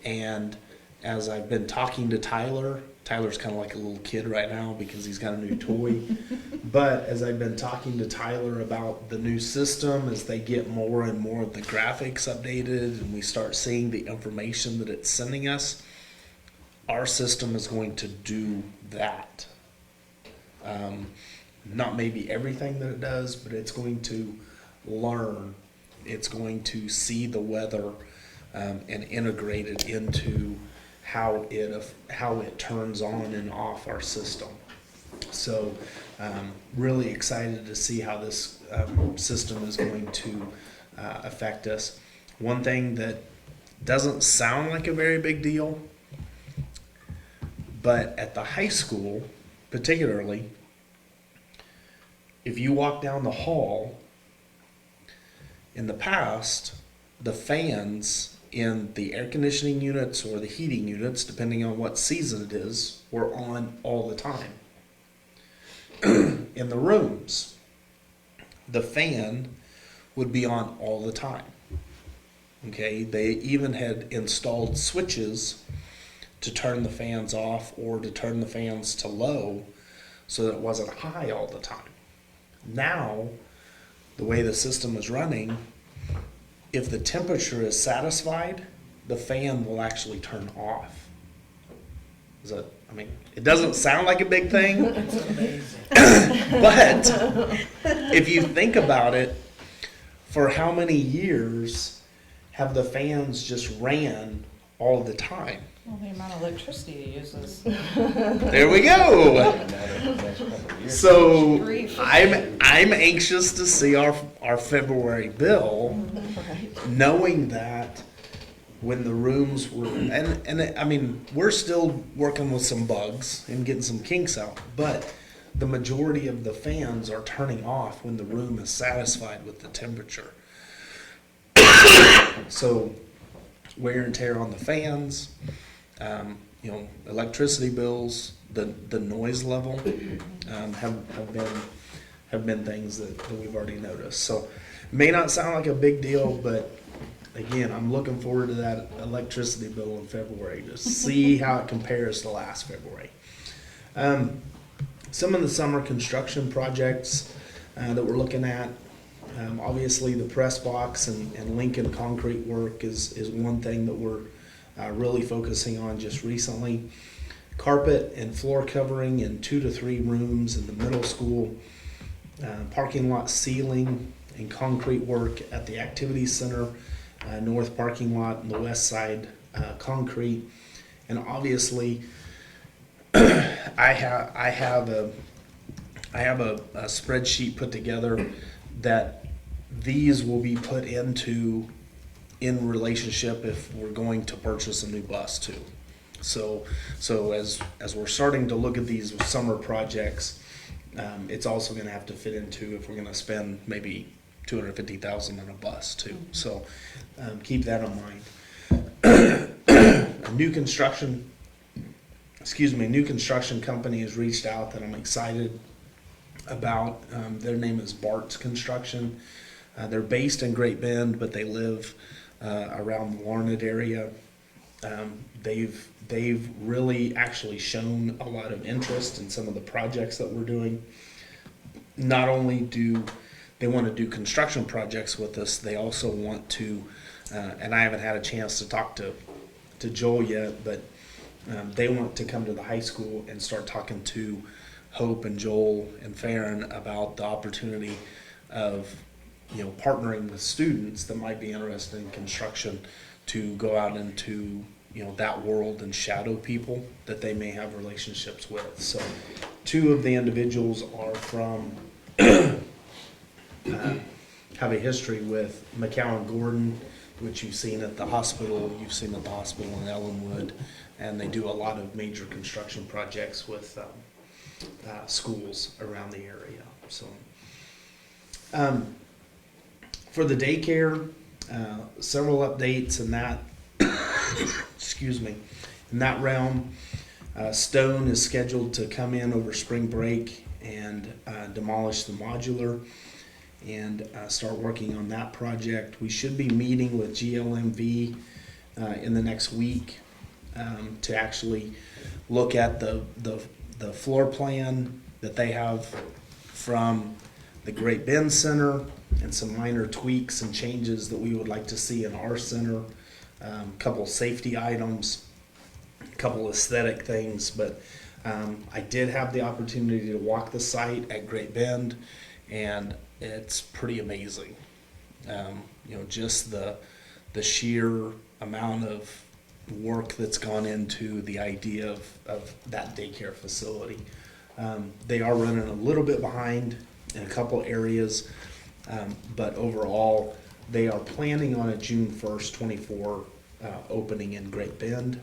And as I've been talking to Tyler's kind of like a little kid right now because he's got a new toy. But as I've been talking to Tyler about the new system, as they get more and more of the graphics updated and we start seeing the information that it's sending us, our system is going to do that. Not maybe everything that it does, but it's going to learn. It's going to see the weather and integrate it into how it turns on and off our system. So really excited to see how this system is going to affect us. One thing that doesn't sound like a very big deal, but at the high school particularly, if you walk down the hall, in the past, the fans in the air conditioning units or the heating units, depending on what season it is, were on all the time. In the rooms, the fan would be on all the time. Okay, they even had installed switches to turn the fans off or to turn the fans to low so that it wasn't high all the time. Now, the way the system is running, if the temperature is satisfied, the fan will actually turn off. It doesn't sound like a big thing. It's amazing. But if you think about it, for how many years have the fans just ran all the time. Well, the amount of electricity it uses. There we go. So Grief. I'm anxious to see our February bill, knowing that when the rooms were I mean, we're still working with some bugs and getting some kinks out, but the majority of the fans are turning off when the room is satisfied with the temperature. So wear and tear on the fans, you know, electricity bills, the noise level have been things that we've already noticed. So it may not sound like a big deal, but again, I'm looking forward to that electricity bill in February to see how it compares to last February. Some of the summer construction projects that we're looking at, obviously the press box and Lincoln concrete work is one thing that we're really focusing on just recently. Carpet and floor covering in 2 to 3 rooms in the middle school, parking lot ceiling and concrete work at the activity center, north parking lot and the west side concrete. And obviously I have a spreadsheet put together that these will be put into in relationship if we're going to purchase a new bus too. So as we're starting to look at these summer projects, it's also going to have to fit into if we're going to spend maybe $250,000 on a bus too. So keep that in mind. A new construction company has reached out that I'm excited about. Their name is Bart's Construction. They're based in Great Bend, but they live around the Larned area. They've really actually shown a lot of interest in some of the projects that we're doing. Not only do they want to do construction projects with us, they also want to, and I haven't had a chance to talk to Joel yet, but they want to come to the high school and start talking to Hope and Joel and Farron about the opportunity of, you know, partnering with students that might be interested in construction to go out into, you know, that world and shadow people that they may have relationships with. So 2 of the individuals are from have a history with McCowan Gordon, which you've seen at the hospital in Ellenwood, and they do a lot of major construction projects with schools around the area. So for the daycare, several updates in that excuse me, in that realm. Stone is scheduled to come in over spring break and demolish the modular and start working on that project. We should be meeting with GLMV in the next week to actually look at the floor plan that they have from the Great Bend Center and some minor tweaks and changes that we would like to see in our center. A couple safety items, a couple aesthetic things, but I did have the opportunity to walk the site at Great Bend, and it's pretty amazing. You know, just the sheer amount of work that's gone into the idea of that daycare facility. They are running a little bit behind in a couple areas, but overall they are planning on a June 1st, 24 opening in Great Bend.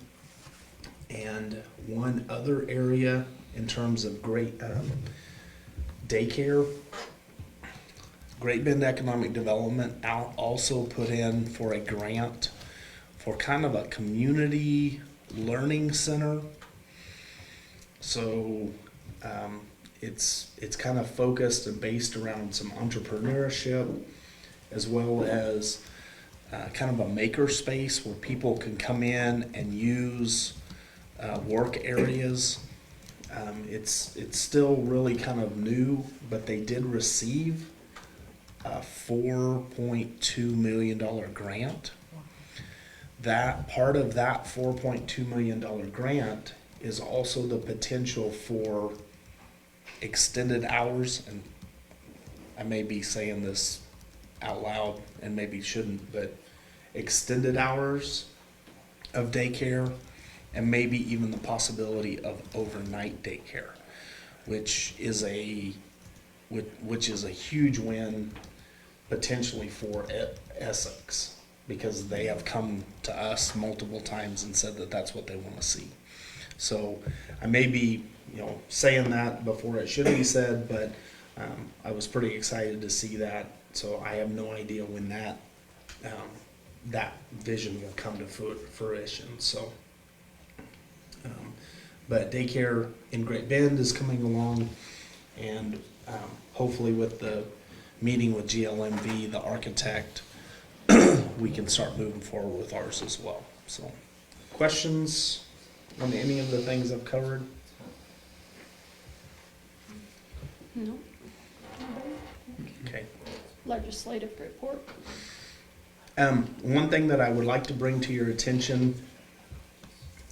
And one other area in terms of great daycare, Great Bend Economic Development also put in for a grant for kind of a community learning center. So it's kind of focused and based around some entrepreneurship, as well as kind of a maker space where people can come in and use work areas. It's still really kind of new, but they did receive a $4.2 million grant. That part of that $4.2 million grant is also the potential for extended hours, and I may be saying this out loud and maybe shouldn't, but extended hours of daycare, and maybe even the possibility of overnight daycare, which is a huge win potentially for Essex, because they have come to us multiple times and said that that's what they want to see. So I may be, saying that before it should be said, but I was pretty excited to see that. So I have no idea when that vision will come to fruition. So, but daycare in Great Bend is coming along, and hopefully with the meeting with GLMV, the architect, we can start moving forward with ours as well. So, questions on any of the things I've covered? No. Okay. Legislative report. One thing that I would like to bring to your attention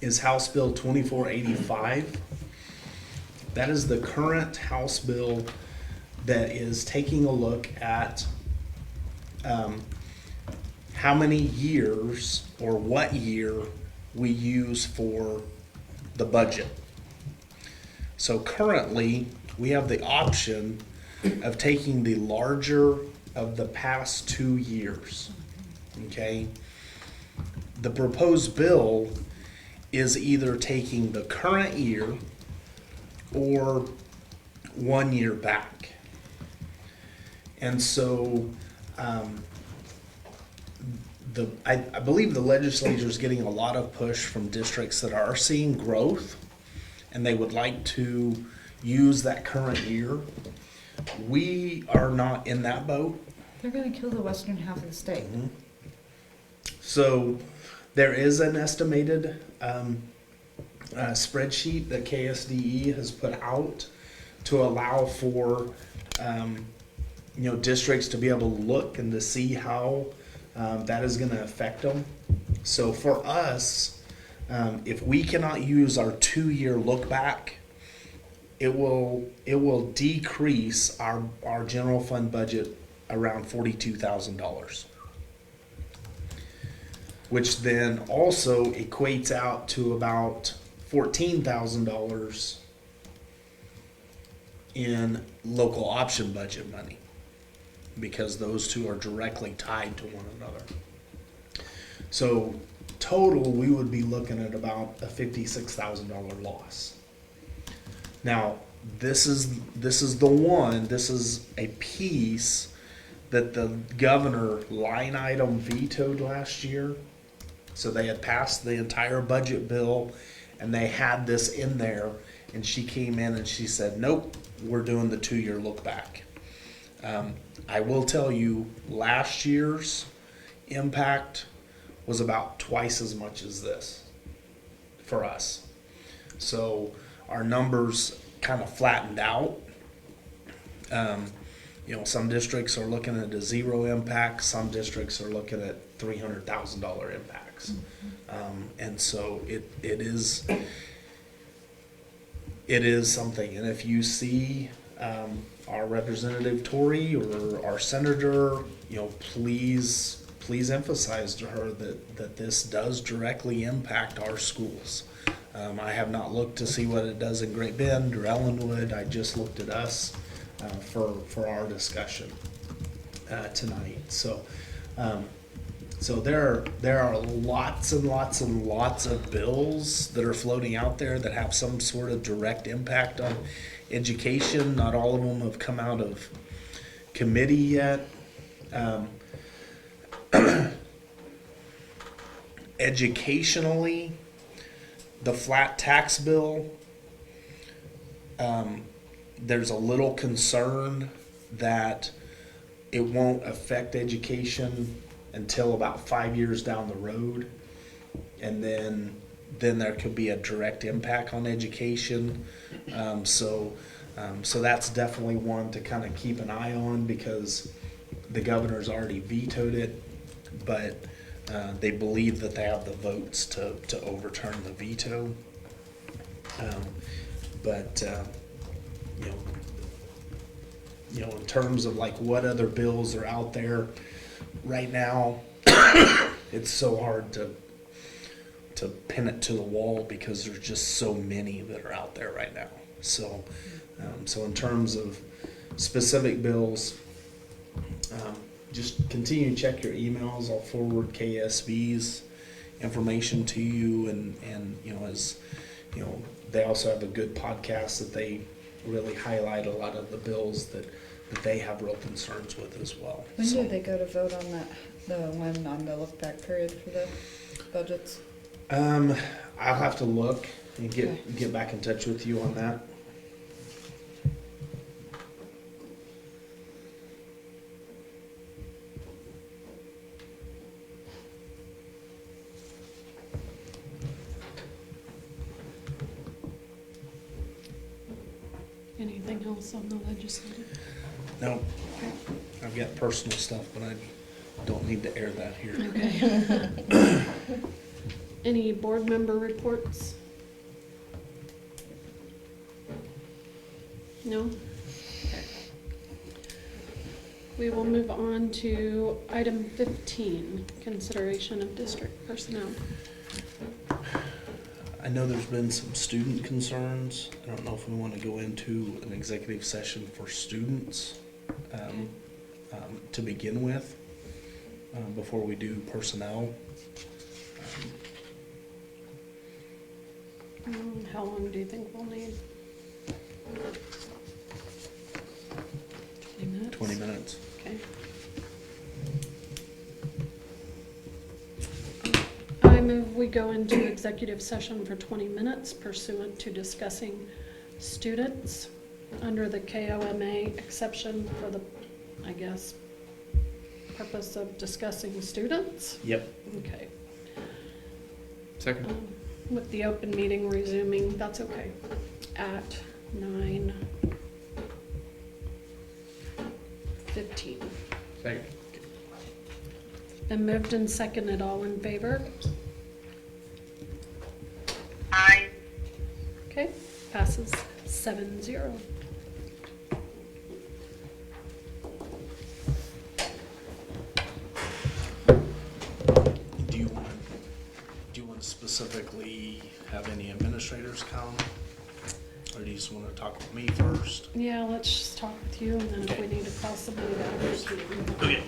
is House Bill 2485. That is the current House bill that is taking a look at how many years or what year we use for the budget. So currently, we have the option of taking the larger of the past 2 years. Okay? The proposed bill is either taking the current year or 1 year back. And so I believe the legislature is getting a lot of push from districts that are seeing growth, and they would like to use that current year. We are not in that boat. They're gonna kill the western half of the state. Mm-hmm. So there is an estimated spreadsheet that KSDE has put out to allow for districts to be able to look and to see how that is going to affect them. So for us, if we cannot use our 2-year look back, it will decrease our general fund budget around $42,000, which then also equates out to about $14,000 in local option budget money, because those two are directly tied to one another. So total, we would be looking at about a $56,000 loss. Now, this is a piece that the governor line item vetoed last year. So they had passed the entire budget bill and they had this in there, and she came in and she said, nope, we're doing the 2-year look back. I will tell you, last year's impact was about twice as much as this for us. So our numbers kind of flattened out. Some districts are looking at a 0 impact. Some districts are looking at $300,000 impacts. And so it is something. And if you see our Representative Tory or our Senator, please emphasize to her that this does directly impact our schools. I have not looked to see what it does in Great Bend or Ellenwood. I just looked at us for our discussion tonight. So there are lots and lots and lots of bills that are floating out there that have some sort of direct impact on education. Not all of them have come out of committee yet. Educationally, the flat tax bill, there's a little concern that it won't affect education until about 5 years down the road, and then there could be a direct impact on education. So that's definitely one to kind of keep an eye on, because the governor's already vetoed it, but they believe that they have the votes to overturn the veto. In terms of like what other bills are out there right now, it's so hard to to pin it to the wall because there's just so many that are out there right now. So, so in terms of specific bills, just continue to check your emails. I'll forward KSB's information to you, and you know, as you know, they also have a good podcast that they really highlight a lot of the bills that they have real concerns with as well. When So, do they go to vote on that, the one on the look back period for the budgets? I'll have to look and get back in touch with you on that. Anything else on the legislative? No, I've got personal stuff, but I don't need to air that here. Okay. Any board member reports? No? Okay. We will move on to item 15, consideration of district personnel. I know there's been some student concerns. I don't know if we want to go into an executive session for students to begin with, before we do personnel. How long do you think we'll need? 20 minutes? 20 minutes. Okay. I move we go into executive session for 20 minutes pursuant to discussing students under the KOMA exception for the, I guess, purpose of discussing students. Yep. Okay. Second. With the open meeting resuming, that's okay, at 9:15. Second. Been moved and seconded, all in favor? Aye. Okay, passes 7-0. Do you want to specifically have any administrators come? Or do you just want to talk with me first? Yeah, let's just talk with you, and then if we need to possibly have others, we can. Okay.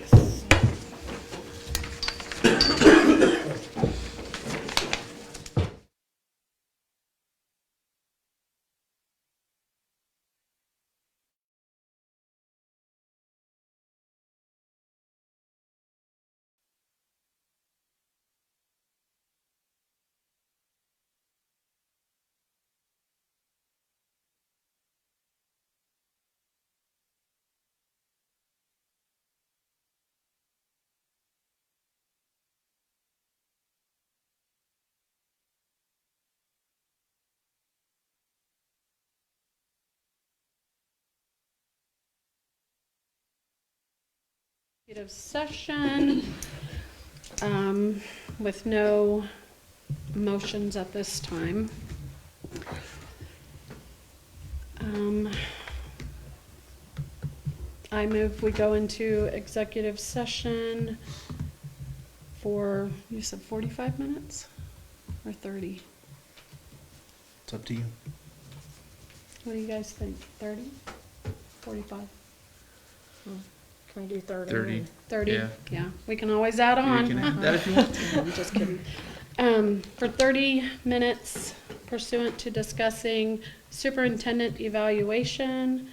Executive session, with no motions at this time. I move we go into executive session for, you said 45 minutes or 30? It's up to you. What do you guys think, 30? 45? Can I do 30? 30. 30? Yeah. Yeah, we can always add on. You can add that if you want to. I'm just kidding. For 30 minutes pursuant to discussing superintendent evaluation.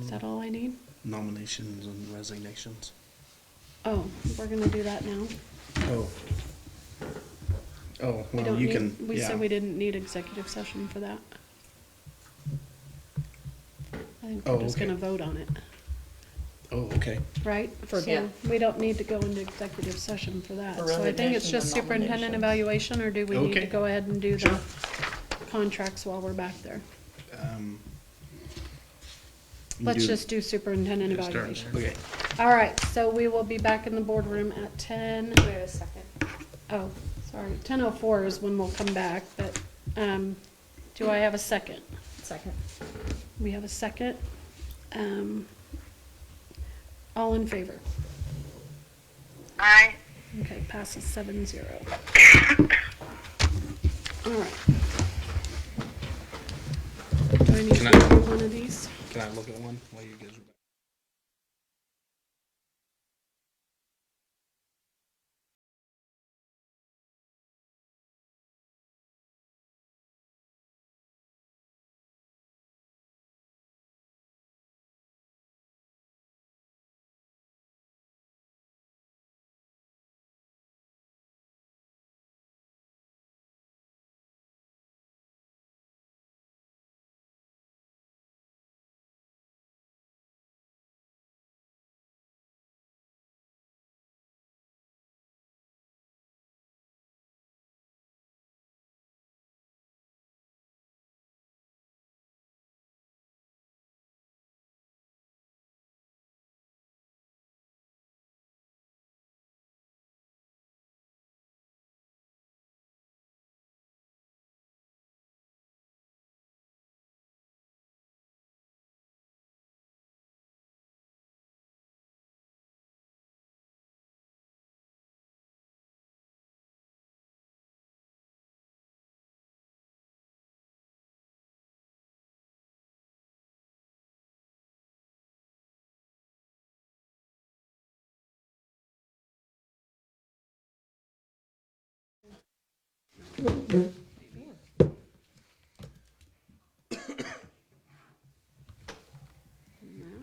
Is that all I need? Nominations and resignations. Oh, we're gonna do that now. Oh. Oh, We well, don't you need- can, We yeah. said we didn't need executive session for that. I think Oh, we're just okay. gonna vote on it, Oh, okay. right? For- So yeah. we don't need to go into executive session for that. For So I think it's resignations just and superintendent nominations. evaluation, or do we need to Okay. go ahead and do the contracts while we're back there? You Let's do- just do superintendent Just start evaluation. Okay. All right, so we will be back in the boardroom at 10. Wait a second. Oh, sorry, 10:04 is when we'll come back, but, do I have a second? Second. We have a second. All in favor? Aye. Okay, passes 7-0. All right. Do I need to do one of these? Can I look at one while you guys are back?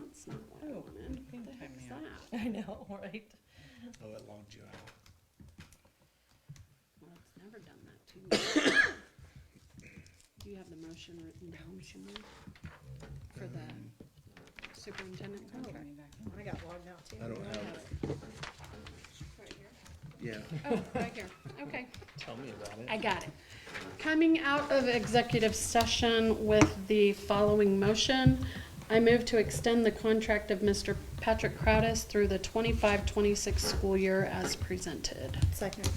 That's not what I wanted. What the heck is that? I know, right? Oh, it logged you out. Well, it's never done that to me. Do you have the motion written down somewhere for the superintendent contract? I got logged out too. I don't have it. Yeah. Oh, right here. Okay. Tell me about it. I got it. Coming out of executive session with the following motion, I move to extend the contract of Mr. Patrick Crowdis through the 25-26 school year as presented. Second.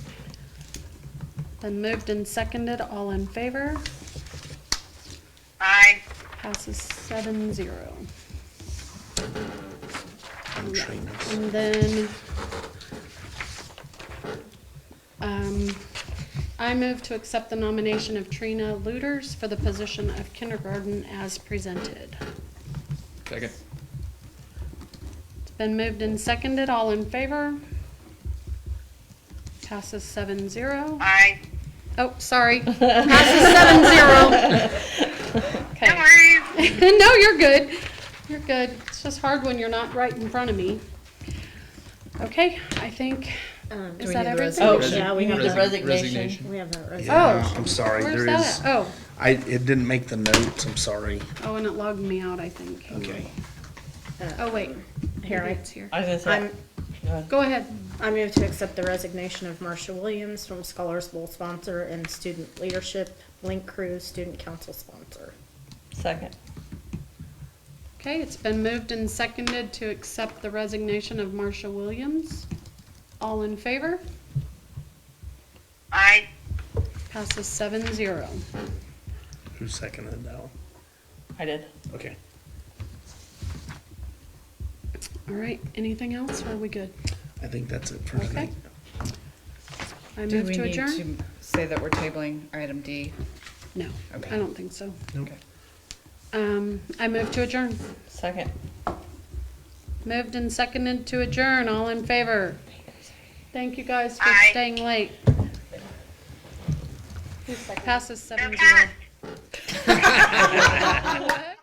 Then moved and seconded, all in favor? Aye. Passes 7-0. I'm trainers. And then, I move to accept the nomination of Trina Luders for the position of kindergarten as presented. Second. It's been moved and seconded, all in favor? Passes 7-0. Aye. Oh, sorry. Passes 7-0. Okay. No worries. No, you're good. You're good. It's just hard when you're not right in front of me. Okay, I think, is that everything? Oh, Yeah, we you have need the the resignation. We have that right. Yeah, Oh. I'm sorry. Where's There that is. at? Oh, It didn't make the notes. I'm sorry. oh, and it logged me out, I think. Okay. Oh, wait. Here, Maybe it's here. I was gonna say, I'm, go ahead. Go ahead. I move to accept the resignation of Marcia Williams from Scholars Bowl sponsor and Student Leadership Link Crew Student Council sponsor. Second. Okay, it's been moved and seconded to accept the resignation of Marcia Williams. All in favor? Aye. Passes 7-0. Who seconded that one? I did. Okay. All right, anything else, or are we good? I think that's it for Okay. tonight. I Do move we to need adjourn? to say that we're tabling item D? No, Okay. I don't think so. Nope. I move to adjourn. Second. Moved and seconded to adjourn, all in favor? Thank you guys for Aye. staying late. Passes 7-0. No cat. What?